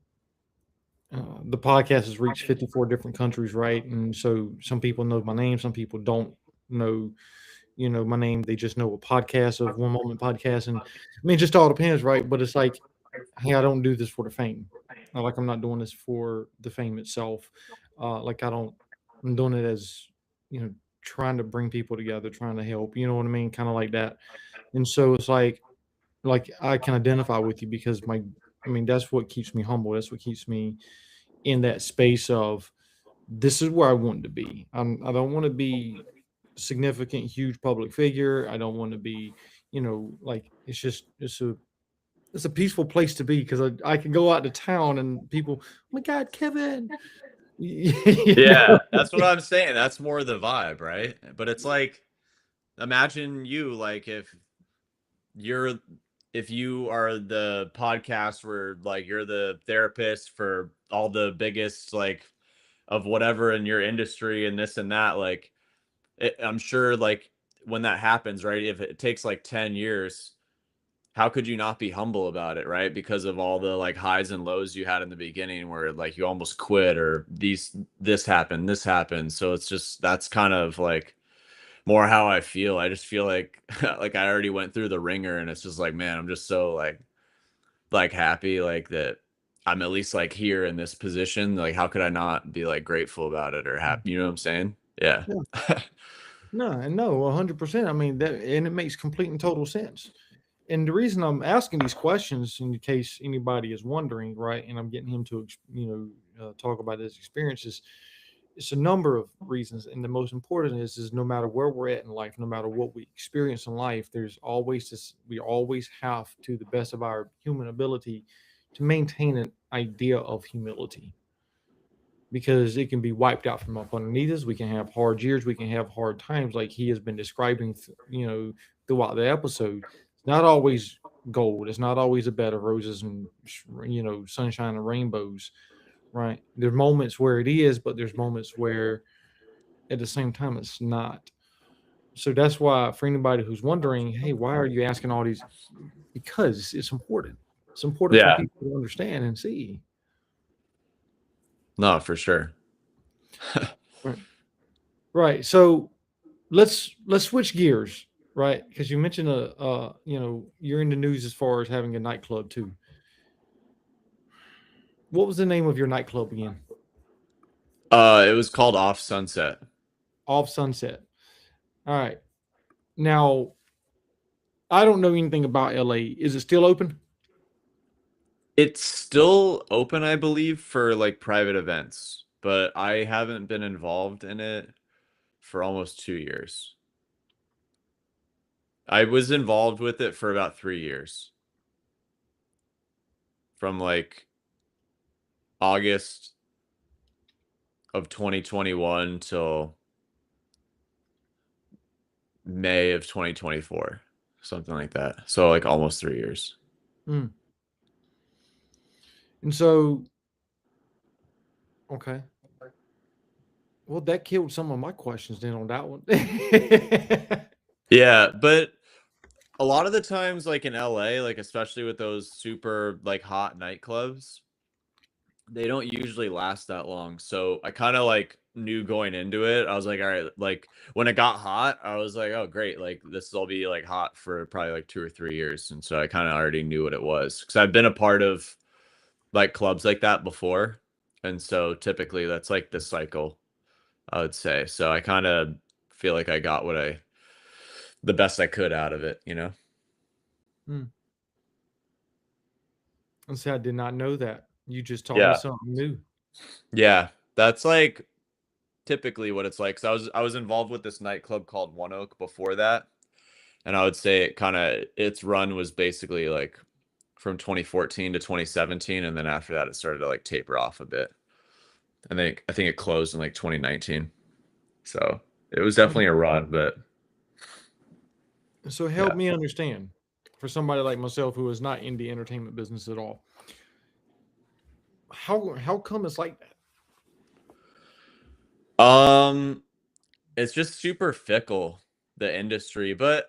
the podcast has reached 54 different countries, right? And so some people know my name, some people don't know, my name. They just know a podcast of One Moment Podcast, and I mean, it just all depends, right? But it's like, hey, I don't do this for the fame. Like I'm not doing this for the fame itself. Like I'm doing it as trying to bring people together, trying to help. You know what I mean? Kind of like that. And so it's like I can identify with you because I mean, that's what keeps me humble. That's what keeps me in that space of this is where I want to be. I don't want to be significant, huge public figure. I don't want to be, like it's a peaceful place to be because I can go out to town and people, oh my God, Kevin, you Yeah, know, that's what I'm saying. That's more the vibe, right? But it's like imagine you like you're if you are the podcast where like you're the therapist for all the biggest like of whatever in your industry and this and that like I'm sure like when that happens, right? If it takes like 10 years, how could you not be humble about it, right? Because of all the like highs and lows you had in the beginning where like you almost quit or this happened, this happened. So it's just that's kind of like more how I feel. I just feel like like I already went through the ringer and it's just like, man, I'm just so like happy like that I'm at least like here in this position. Like how could I not be like grateful about it or happy? You know what I'm saying? Yeah. yeah, no, and no, 100%. I mean that, and it makes complete and total sense. And the reason I'm asking these questions, in case anybody is wondering, right, and I'm getting him to, talk about his experiences, it's a number of reasons, and the most important is no matter where we're at in life, no matter what we experience in life, there's always this. We always have, to the best of our human ability, to maintain an idea of humility because it can be wiped out from up underneath us. We can have hard years, we can have hard times, like he has been describing, throughout the episode. It's not always gold. It's not always a bed of roses and sunshine and rainbows, right? There's moments where it is, but there's moments where, at the same time, it's not. So that's why, for anybody who's wondering, hey, why are you asking all these? Because it's important. It's important for Yeah. people to understand and see. No, for sure. Right. Right. So let's switch gears, right? Because you mentioned you're in the news as far as having a nightclub too. What was the name of your nightclub again? It was called Off Sunset. Off Sunset. All right. Now I don't know anything about LA. Is it still open? It's still open, I believe, for like private events, but I haven't been involved in it for almost 2 years. I was involved with it for about 3 years, from like August of 2021 till May of 2024, something like that. So like almost 3 years. Mm. And so, okay. Well, that killed some of my questions then on that one. Yeah, but a lot of the times, like in LA, like especially with those super like hot nightclubs, they don't usually last that long. So I kind of like knew going into it. I was like, all right, like when it got hot, I was like, oh great, like this will be like hot for probably like 2 or 3 years. And so I kind of already knew what it was because I've been a part of like clubs like that before. And so typically that's like the cycle, I would say. So I kind of feel like I got the best I could out of it, you know? Mm. And see, I did not know that. You just taught me Yeah. something new. Yeah, that's like typically what it's like. So I was involved with this nightclub called One Oak before that, and I would say its run was basically like from 2014 to 2017, and then after that it started to like taper off a bit. And I think it closed in like 2019. So it was definitely a run, but So help yeah. me understand, for somebody like myself who is not in the entertainment business at all, how come it's like that? Um, it's just super fickle, the industry, but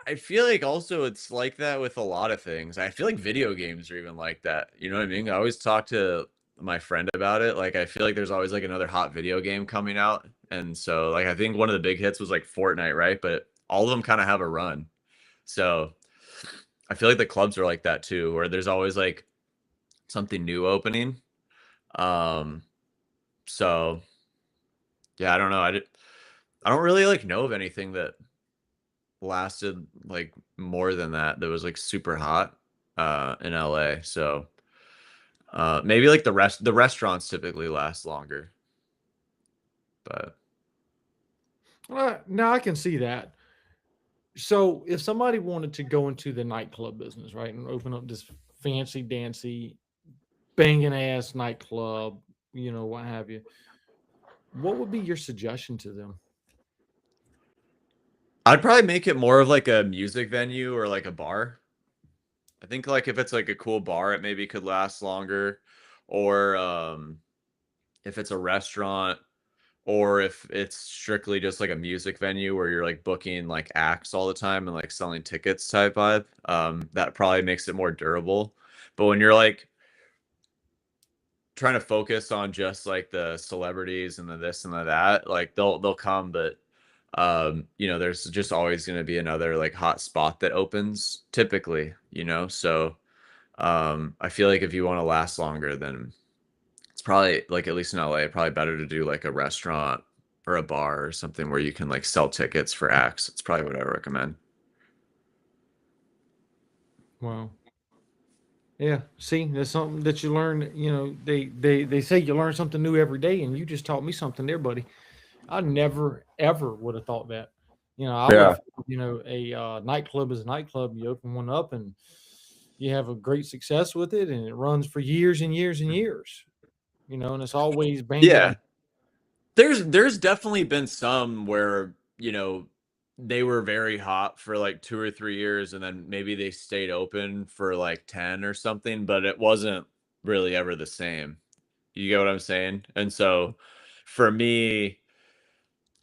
I feel like also it's like that with a lot of things. I feel like video games are even like that. You know what I mean? I always talk to my friend about it. Like I feel like there's always like another hot video game coming out. And so like I think one of the big hits was like Fortnite, right? But all of them kind of have a run. So I feel like the clubs are like that too, where there's always like something new opening. Um, so yeah, I don't know. I don't really like know of anything that lasted like more than that was like super hot in LA. So maybe like the restaurants typically last longer. But Now I can see that. So if somebody wanted to go into the nightclub business, right, and open up this fancy dancy banging ass nightclub, what have you, what would be your suggestion to them? I'd probably make it more of like a music venue or like a bar. I think like if it's like a cool bar, it maybe could last longer. Or if it's a restaurant, or if it's strictly just like a music venue where you're like booking like acts all the time and like selling tickets type vibe, that probably makes it more durable. But when you're like trying to focus on just like the celebrities and the this and the that, like they'll come, but there's just always going to be another like hot spot that opens typically, so I feel like if you want to last longer, then it's probably like, at least in LA, probably better to do like a restaurant or a bar or something where you can like sell tickets for acts. It's probably what I recommend. Wow. Yeah. See, that's something that you learn. They say you learn something new every day, and you just taught me something there, buddy. I never ever would have thought that. I would Yeah. have, a nightclub is a nightclub. You open one up and you have a great success with it, and it runs for years and years and years. And it's always banging. Yeah. There's definitely been some where, they were very hot for like 2 or 3 years and then maybe they stayed open for like 10 or something, but it wasn't really ever the same. You get what I'm saying? And so for me,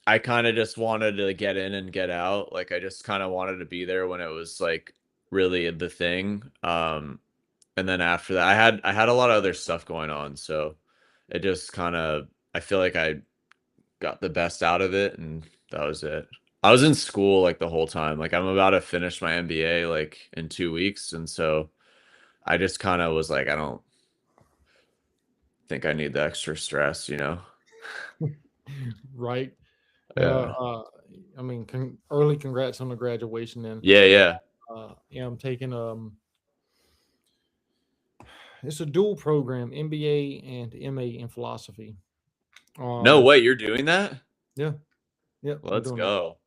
I kind of just wanted to get in and get out. Like I just kind of wanted to be there when it was like really the thing. And then after that, I had a lot of other stuff going on, so it just kind of I feel like I got the best out of it, and that was it. I was in school like the whole time. Like I'm about to finish my MBA like in 2 weeks, and so I just kind of was like, I don't think I need the extra stress. Right. Well, Yeah. I mean, early congrats on the graduation. Then, Yeah, yeah. yeah, I'm taking it's a dual program, MBA and MA in philosophy. No Um, way, you're doing that? yeah, yep, I'm Let's doing that. go.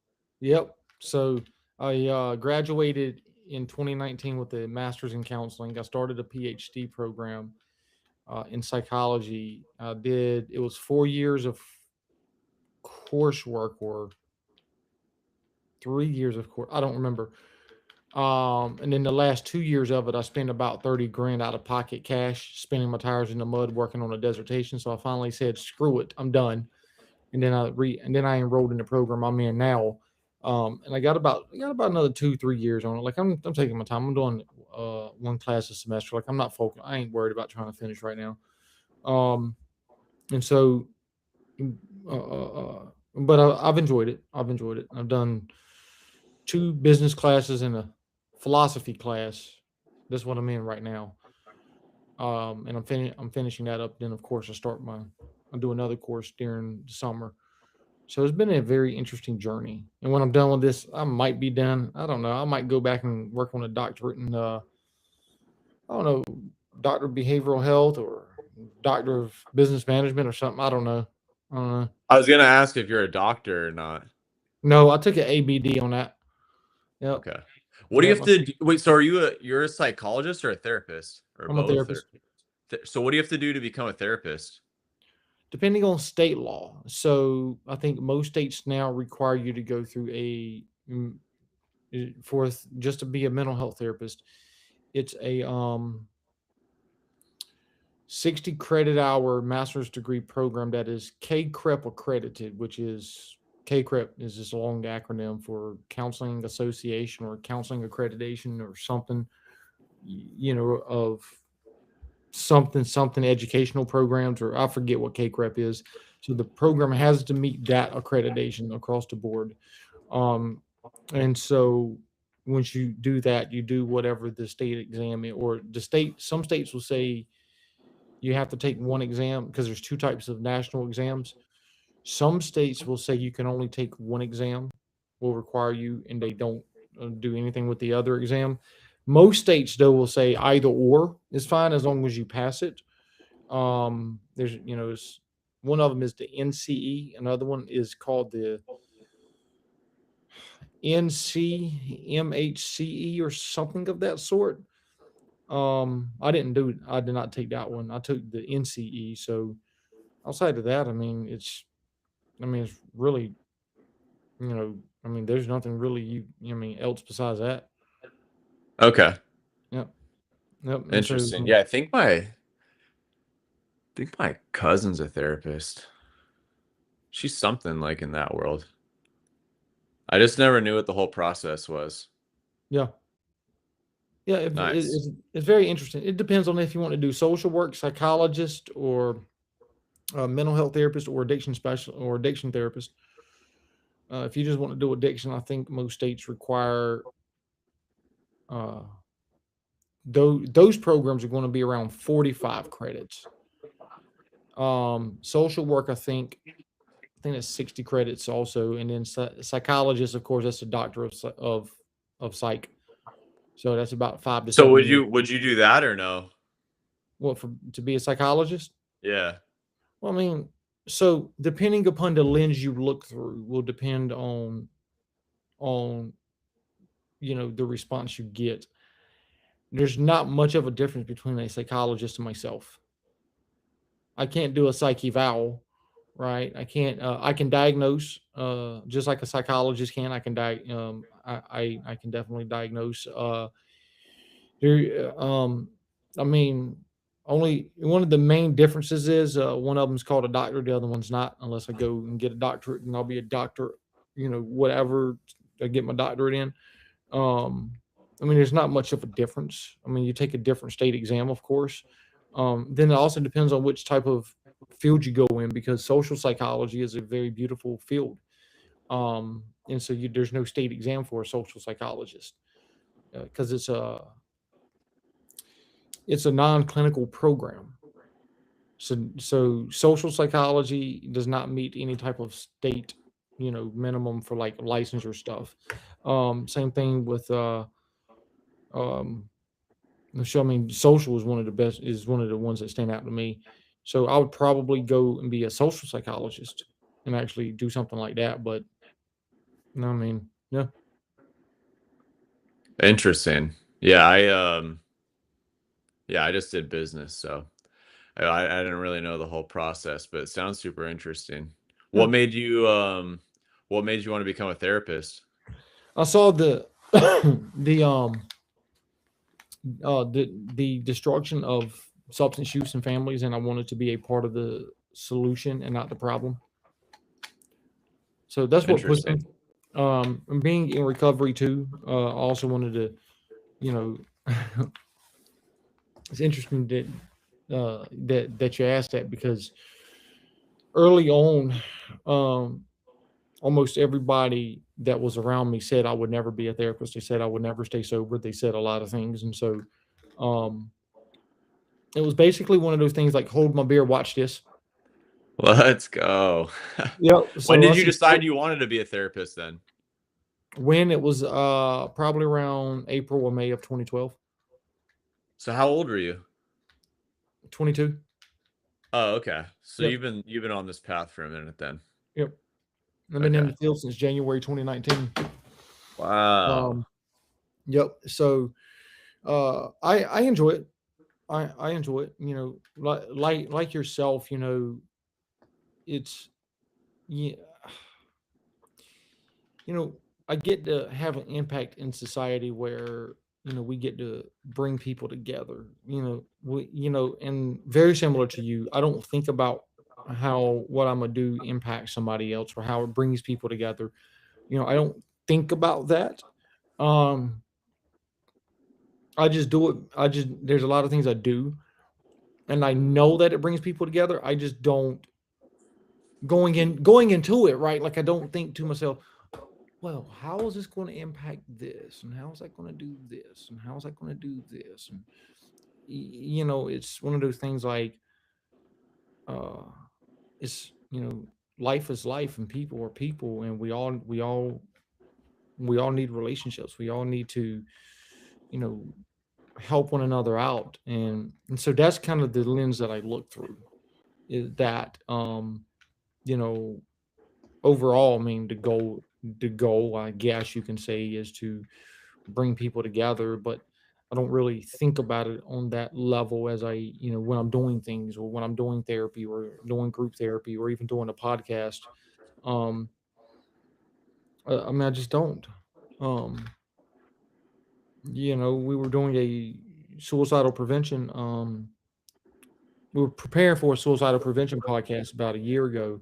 Yep. So I graduated in 2019 with a master's in counseling. I started a PhD program in psychology. It was 4 years of coursework or 3 years of course. I don't remember. And then the last 2 years of it, I spent about 30 grand out of pocket cash, spinning my tires in the mud, working on a dissertation. So I finally said, screw it, I'm done. And then I enrolled in the program I'm in now. And I got about another 2-3 years on it. Like I'm taking my time. I'm doing one class a semester. Like I'm not focused. I ain't worried about trying to finish right now. Um, and so, but I've enjoyed it. I've enjoyed it. I've done two business classes and a philosophy class. That's what I'm in right now. And I'm finishing that up. Then of course I'll do another course during the summer. So it's been a very interesting journey. And when I'm done with this, I might be done. I don't know. I might go back and work on a doctorate in I don't know, doctor of behavioral health or doctor of business management or something. I don't know. I was gonna ask if you're a doctor or not. No, I took an ABD on that. Yep. Okay. What do you Yep. have to do? Wait, so you're a psychologist or a therapist or I'm a both? Or therapist. so what do you have to do to become a therapist? Depending on state law. So I think most states now require you to go through just to be a mental health therapist. It's a 60 credit hour master's degree program that is CACREP accredited, which is CACREP is this long acronym for Counseling Association or Counseling Accreditation or something, of something educational programs, or I forget what CACREP is. So the program has to meet that accreditation across the board. And so once you do that, you do whatever the state exam or some states will say you have to take one exam because there's two types of national exams. Some states will say you can only take one exam, will require you, and they don't do anything with the other exam. Most states, though, will say either or is fine as long as you pass it. There's one of them is the NCE, another one is called the NCMHCE or something of that sort. I did not take that one. I took the NCE. So outside of that, it's really, there's nothing really else besides that. Okay. Yep. Yep. And so, Interesting. Yeah, I think my cousin's a therapist. She's something like in that world. I just never knew what the whole process was. yeah. Yeah, Nice. it's very interesting. It depends on if you want to do social work, psychologist, or mental health therapist, or addiction specialist, or addiction therapist. If you just want to do addiction, I think most states require those programs are going to be around 45 credits. Social work, I think that's 60 credits also, and then psychologist, of course, that's a doctor of psych. So that's about 5 to So 7 years. would you do that or no? What, to be a psychologist? Yeah. Well, so depending upon the lens you look through will depend on the response you get. There's not much of a difference between a psychologist and myself. I can't do a psych eval, right? I can't. I can diagnose, just like a psychologist can. I can I can definitely diagnose. There. Only one of the main differences is one of them is called a doctor, the other one's not. Unless I go and get a doctorate, and I'll be a doctor, whatever I get my doctorate in. There's not much of a difference. You take a different state exam, of course. Then it also depends on which type of field you go in, because social psychology is a very beautiful field. And so there's no state exam for a social psychologist because it's a non-clinical program. So social psychology does not meet any type of state, minimum for like licensure stuff. Same thing with social is one of the ones that stand out to me. So I would probably go and be a social psychologist and actually do something like that. But yeah. Interesting. Yeah, I just did business, so I didn't really know the whole process, but it sounds super interesting. Yeah. What made you want to become a therapist? I saw the the destruction of substance use in families, and I wanted to be a part of the solution and not the problem. So that's what pushed me. Interesting. And being in recovery too, I also wanted to, it's interesting that you asked that, because early on, almost everybody that was around me said I would never be a therapist. They said I would never stay sober. They said a lot of things, and so it was basically one of those things like, hold my beer, watch this. Let's go. Yep. When did you decide you wanted to be a therapist then? When it was probably around April or May of 2012. So how old were you? 22. Oh, okay. So Yep. you've been on this path for a minute then. Yep. I've been in Okay. the field since January 2019. Wow. Um, yep. So I enjoy it. I enjoy it. You know, like yourself. You know, it's yeah. You know, I get to have an impact in society where we get to bring people together. And very similar to you, I don't think about how what I'm gonna do impacts somebody else or how it brings people together. I don't think about that. Um, I just do it. There's a lot of things I do, and I know that it brings people together. I just don't going into it right. Like I don't think to myself, well, how is this going to impact this? And how is that going to do this? And how is that going to do this? And it's one of those things like uh it's life is life and people are people and we all need relationships. We all need to, you know, help one another out. And so that's kind of the lens that I look through is that you know, overall, I mean the goal I guess you can say is to bring people together, but I don't really think about it on that level as when I'm doing things or when I'm doing therapy or doing group therapy or even doing a podcast. Um, I mean, I just don't. Um, we were doing a suicidal prevention. We were preparing for a suicidal prevention podcast about a year ago,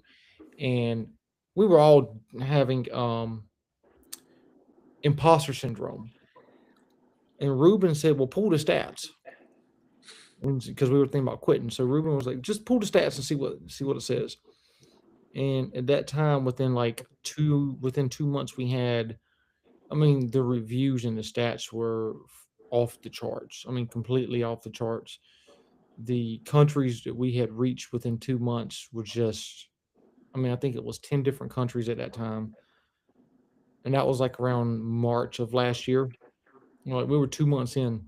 and we were all having imposter syndrome. And Ruben said, "Well, pull the stats." Because we were thinking about quitting. So Ruben was like, just pull the stats and see what it says. And at that time, within 2 months, we had, I mean, the reviews and the stats were off the charts. I mean, completely off the charts. The countries that we had reached within 2 months were just, I mean, I think it was 10 different countries at that time. And that was like around March of last year. Like we were 2 months in.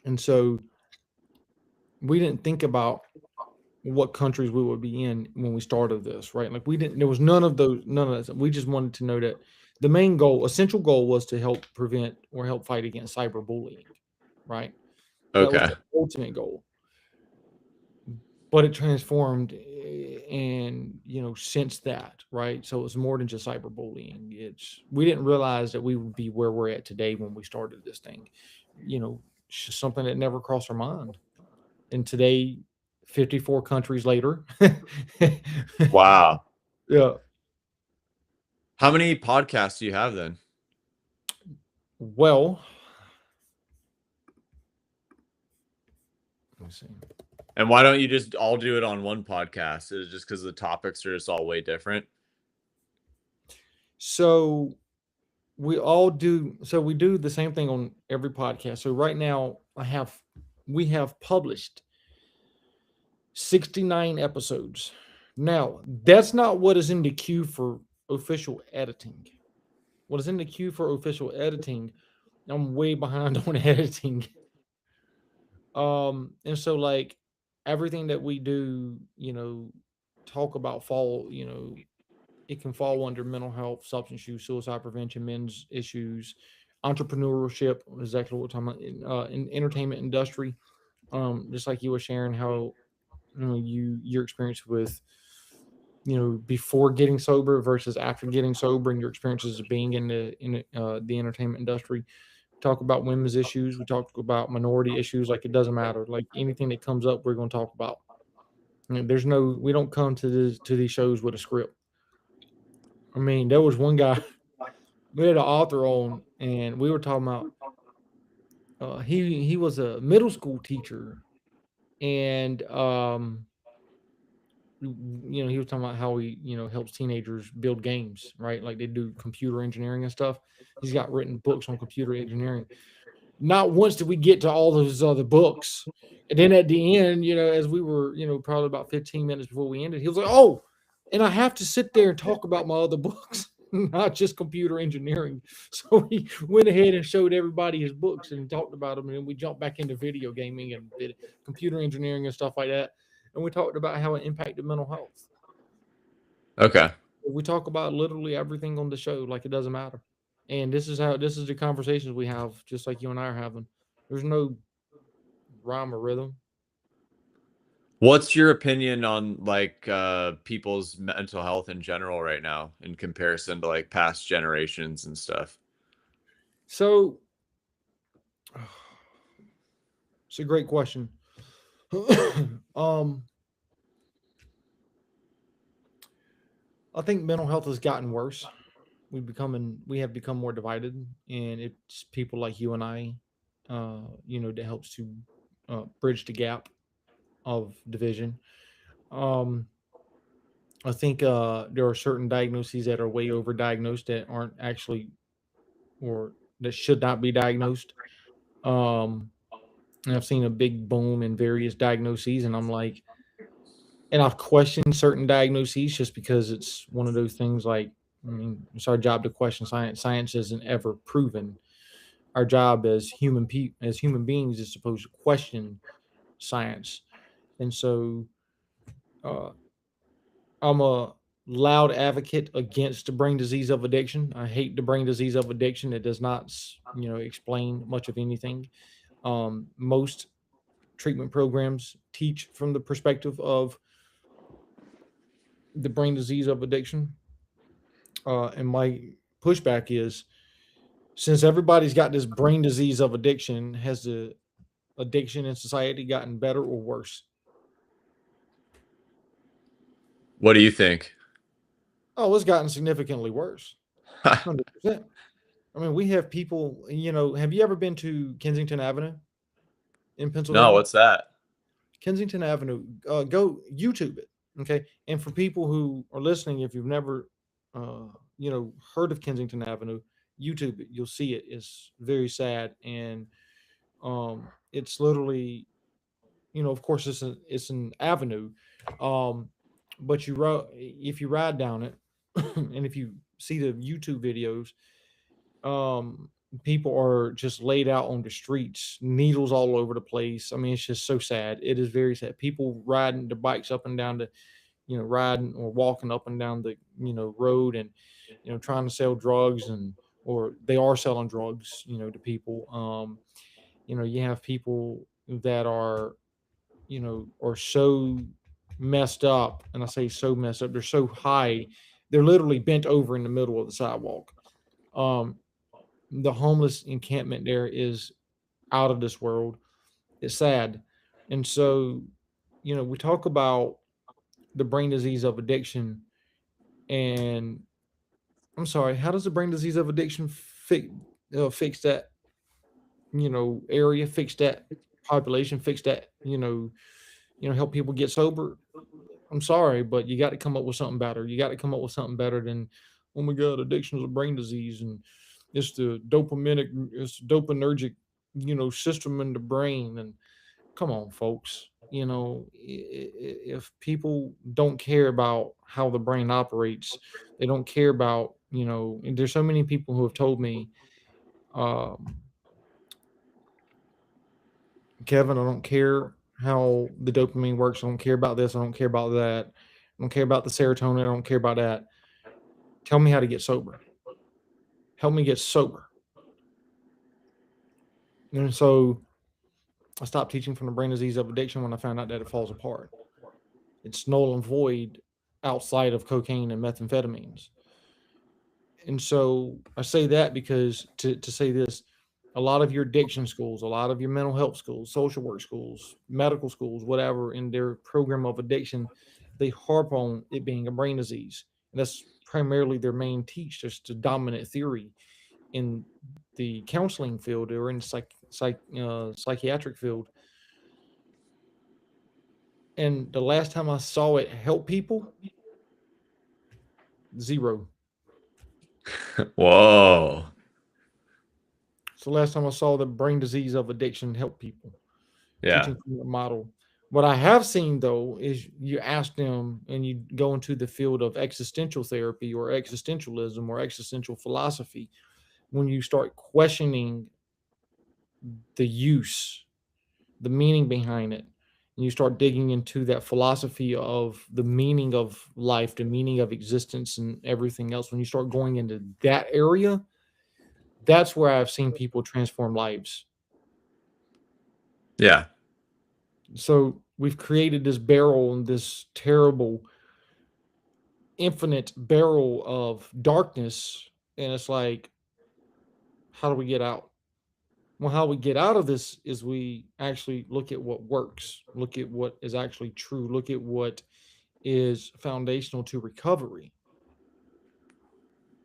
And so we didn't think about what countries we would be in when we started this, right? Like we didn't, there was none of that. We just wanted to know that the main goal, essential goal was to help prevent or help fight against cyberbullying, right? That was Okay. the ultimate goal. But it transformed and since that, right? So it was more than just cyberbullying. We didn't realize that we would be where we're at today when we started this thing. It's just something that never crossed our mind. And today, 54 countries later. Wow. Yeah. How many podcasts do you have then? Well, let me see. And why don't you just all do it on one podcast? Is it just because the topics are just all way different? So we do the same thing on every podcast. So right now we have published 69 episodes. Now, that's not what is in the queue for official editing. What is in the queue for official editing, I'm way behind on editing. And so like everything that we do, talk about it can fall under mental health, substance use, suicide prevention, men's issues, entrepreneurship, exactly what we're talking about in entertainment industry. Just like you were sharing how your experience with before getting sober versus after getting sober and your experiences of being in the entertainment industry. Talk about women's issues. We talk about minority issues. Like it doesn't matter. Like anything that comes up, we're going to talk about. We don't come to these shows with a script. I mean, there was one guy we had an author on, and we were talking about. He was a middle school teacher, and he was talking about how he helps teenagers build games, right? Like they do computer engineering and stuff. He's got written books on computer engineering. Not once did we get to all those other books. And then at the end, as we were, probably about 15 minutes before we ended, he was like, "Oh, and I have to sit there and talk about my other books, not just computer engineering." So he went ahead and showed everybody his books and talked about them. And then we jumped back into video gaming and did computer engineering and stuff like that. and we talked about how it impacted mental health. Okay. We talk about literally everything on the show like it doesn't matter. And this is the conversations we have, just like you and I are having. There's no rhyme or rhythm. What's your opinion on like people's mental health in general right now in comparison to like past generations and stuff? So it's a great question. um, I think mental health has gotten worse. We have become more divided, and it's people like you and I, that helps to bridge the gap of division. Um, I think there are certain diagnoses that are way overdiagnosed that aren't actually, or that should not be diagnosed. Um, and I've seen a big boom in various diagnoses, and I'm like, and I've questioned certain diagnoses just because it's one of those things. Like, I mean, it's our job to question science. Science isn't ever proven. Our job as as human beings is supposed to question science, and so uh, I'm a loud advocate against the brain disease of addiction. I hate the brain disease of addiction. It does not, explain much of anything. Most treatment programs teach from the perspective of the brain disease of addiction. And my pushback is, since everybody's got this brain disease of addiction, has the addiction in society gotten better or worse? What do you think? Oh, it's gotten significantly worse. 100%. I mean, we have people, have you ever been to Kensington Avenue in No, Pennsylvania? what's that? Kensington Avenue, go YouTube it. Okay. And for people who are listening, if you've never, heard of Kensington Avenue, YouTube it. You'll see it. It's very sad. And it's literally, of course, it's an avenue. Um, but if you ride down it, and if you see the YouTube videos, um people are just laid out on the streets, needles all over the place. I mean, it's just so sad. It is very sad. People riding their bikes up and down the, riding or walking up and down the, road, and trying to sell drugs, and or they are selling drugs, to people. You have people that are so messed up, and I say so messed up, they're so high, they're literally bent over in the middle of the sidewalk. um the homeless encampment there is out of this world. It's sad. And so, we talk about the brain disease of addiction. And I'm sorry, how does the brain disease of addiction fix that, area, fix that population, fix that, help people get sober? I'm sorry, but you got to come up with something better. You got to come up with something better than, oh my God, addiction is a brain disease, and it's dopaminergic, system in the brain. And come on, folks. If people don't care about how the brain operates, they don't care about, and there's so many people who have told me, um, Kevin, I don't care how the dopamine works. I don't care about this. I don't care about that. I don't care about the serotonin. I don't care about that. Tell me how to get sober. Help me get sober. And so I stopped teaching from the brain disease of addiction when I found out that it falls apart. It's null and void outside of cocaine and methamphetamines. And so I say that because to say this, a lot of your addiction schools, a lot of your mental health schools, social work schools, medical schools, whatever, in their program of addiction, they harp on it being a brain disease. And that's primarily their main teach, just the dominant theory in the counseling field or in psychiatric field. And the last time I saw it help people, zero. Whoa. So last time I saw the brain disease of addiction help people, Yeah. teaching from the model. What I have seen though is you ask them and you go into the field of existential therapy or existentialism or existential philosophy. When you start questioning the use, the meaning behind it, and you start digging into that philosophy of the meaning of life, the meaning of existence, and everything else, when you start going into that area, that's where I've seen people transform lives. Yeah. So we've created this barrel and this terrible, infinite barrel of darkness. And it's like, how do we get out? Well, how we get out of this is we actually look at what works, look at what is actually true, look at what is foundational to recovery,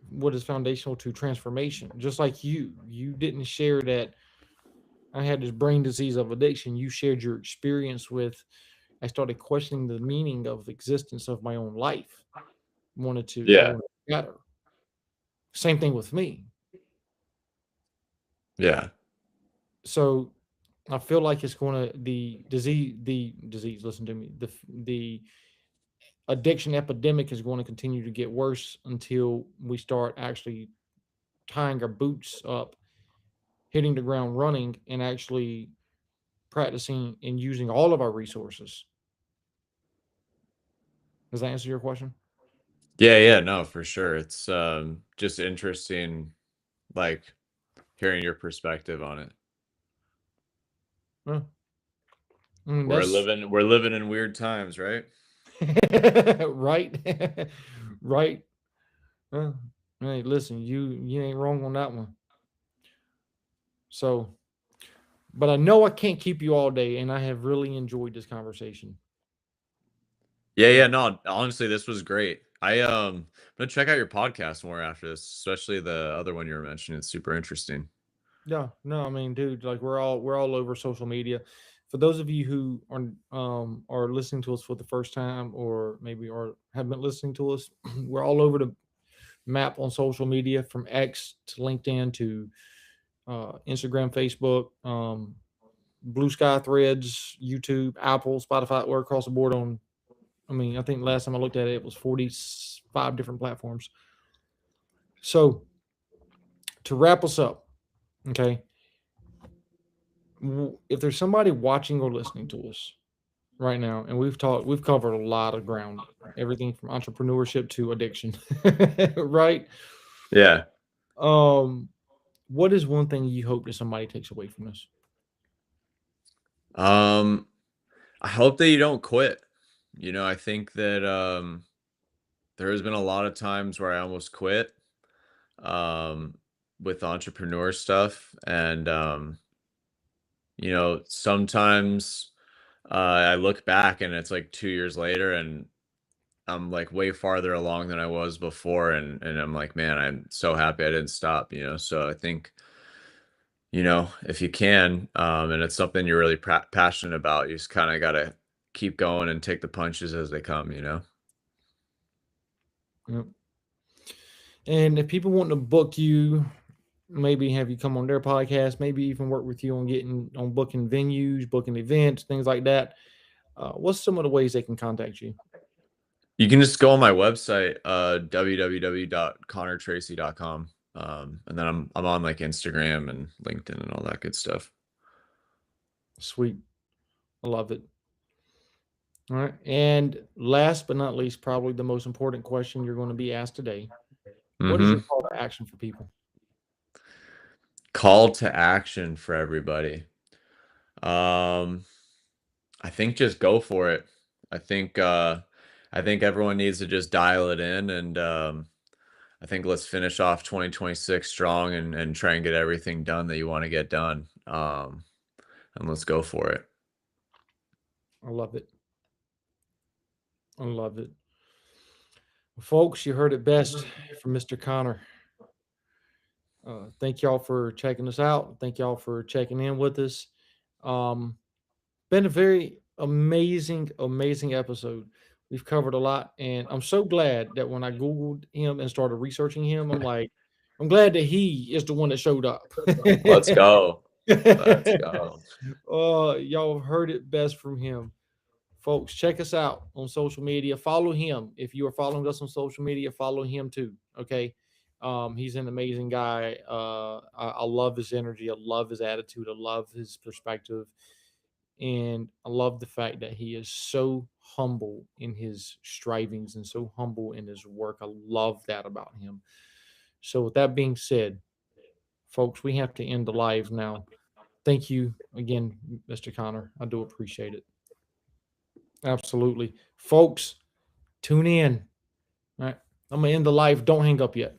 what is foundational to transformation. Just like you didn't share that I had this brain disease of addiction. You shared your experience with, I started questioning the meaning of existence of my own life. I Yeah. wanted better. Same thing with me. Yeah. So I feel like it's going to the disease. Listen to me. The addiction epidemic is going to continue to get worse until we start actually tying our boots up, hitting the ground running, and actually practicing and using all of our resources. Does that answer your question? Yeah, yeah, no, for sure. It's just interesting, like hearing your perspective on it. Yeah. I mean, We're that's living we're living in weird times, right? right. Right. Uh, hey, listen, you ain't wrong on that one. So, but I know I can't keep you all day, and I have really enjoyed this conversation. Yeah, yeah, no, honestly, this was great. I'm gonna check out your podcast more after this, especially the other one you were mentioning. It's super interesting. Yeah, no, I mean, dude, like we're all over social media. For those of you who are listening to us for the first time, or maybe or have been listening to us, we're all over the map on social media, from X to LinkedIn to Instagram, Facebook, Blue Sky, Threads, YouTube, Apple, Spotify. We're across the board on. I mean, I think last time I looked at it, it was 45 different platforms. So to wrap us up, okay, if there's somebody watching or listening to us right now, and we've covered a lot of ground, everything from entrepreneurship to addiction, right? Yeah. Um, what is one thing you hope that somebody takes away from this? Um, I hope that you don't quit. I think that there has been a lot of times where I almost quit um with entrepreneur stuff and sometimes I look back and it's like 2 years later and I'm like way farther along than I was before and I'm like, man, I'm so happy I didn't stop. So I think, if you can, and it's something you're really passionate about, you just kind of got to keep going and take the punches as they come. Yep. And if people want to book you, maybe have you come on their podcast, maybe even work with you on getting on booking venues, booking events, things like that. What's some of the ways they can contact you? You can just go on my website, www.connortracy.com. And then I'm on like Instagram and LinkedIn and all that good stuff. Sweet. I love it. All right. And last but not least, probably the most important question you're going to be asked today. What is your Hmm. call to action for people? Call to action for everybody. Um, I think just go for it. I think I think everyone needs to just dial it in and I think let's finish off 2026 strong and try and get everything done that you want to get done. And let's go for it. I love it. I love it. Folks, you heard it best from Mr. Connor. Thank y'all for checking us out. Thank y'all for checking in with us. Um, been a very amazing, amazing episode. We've covered a lot, and I'm so glad that when I Googled him and started researching him, I'm like, I'm glad that he is the one that showed up. Let's go. Let's go. Y'all heard it best from him. Folks, check us out on social media. Follow him. If you are following us on social media, follow him too. Okay. He's an amazing guy. I love his energy. I love his attitude. I love his perspective. And I love the fact that he is so humble in his strivings and so humble in his work. I love that about him. So, with that being said, folks, we have to end the live now. Thank you again, Mr. Connor. I do appreciate it. Absolutely. Folks, tune in. All right. I'm going to end the live. Don't hang up yet.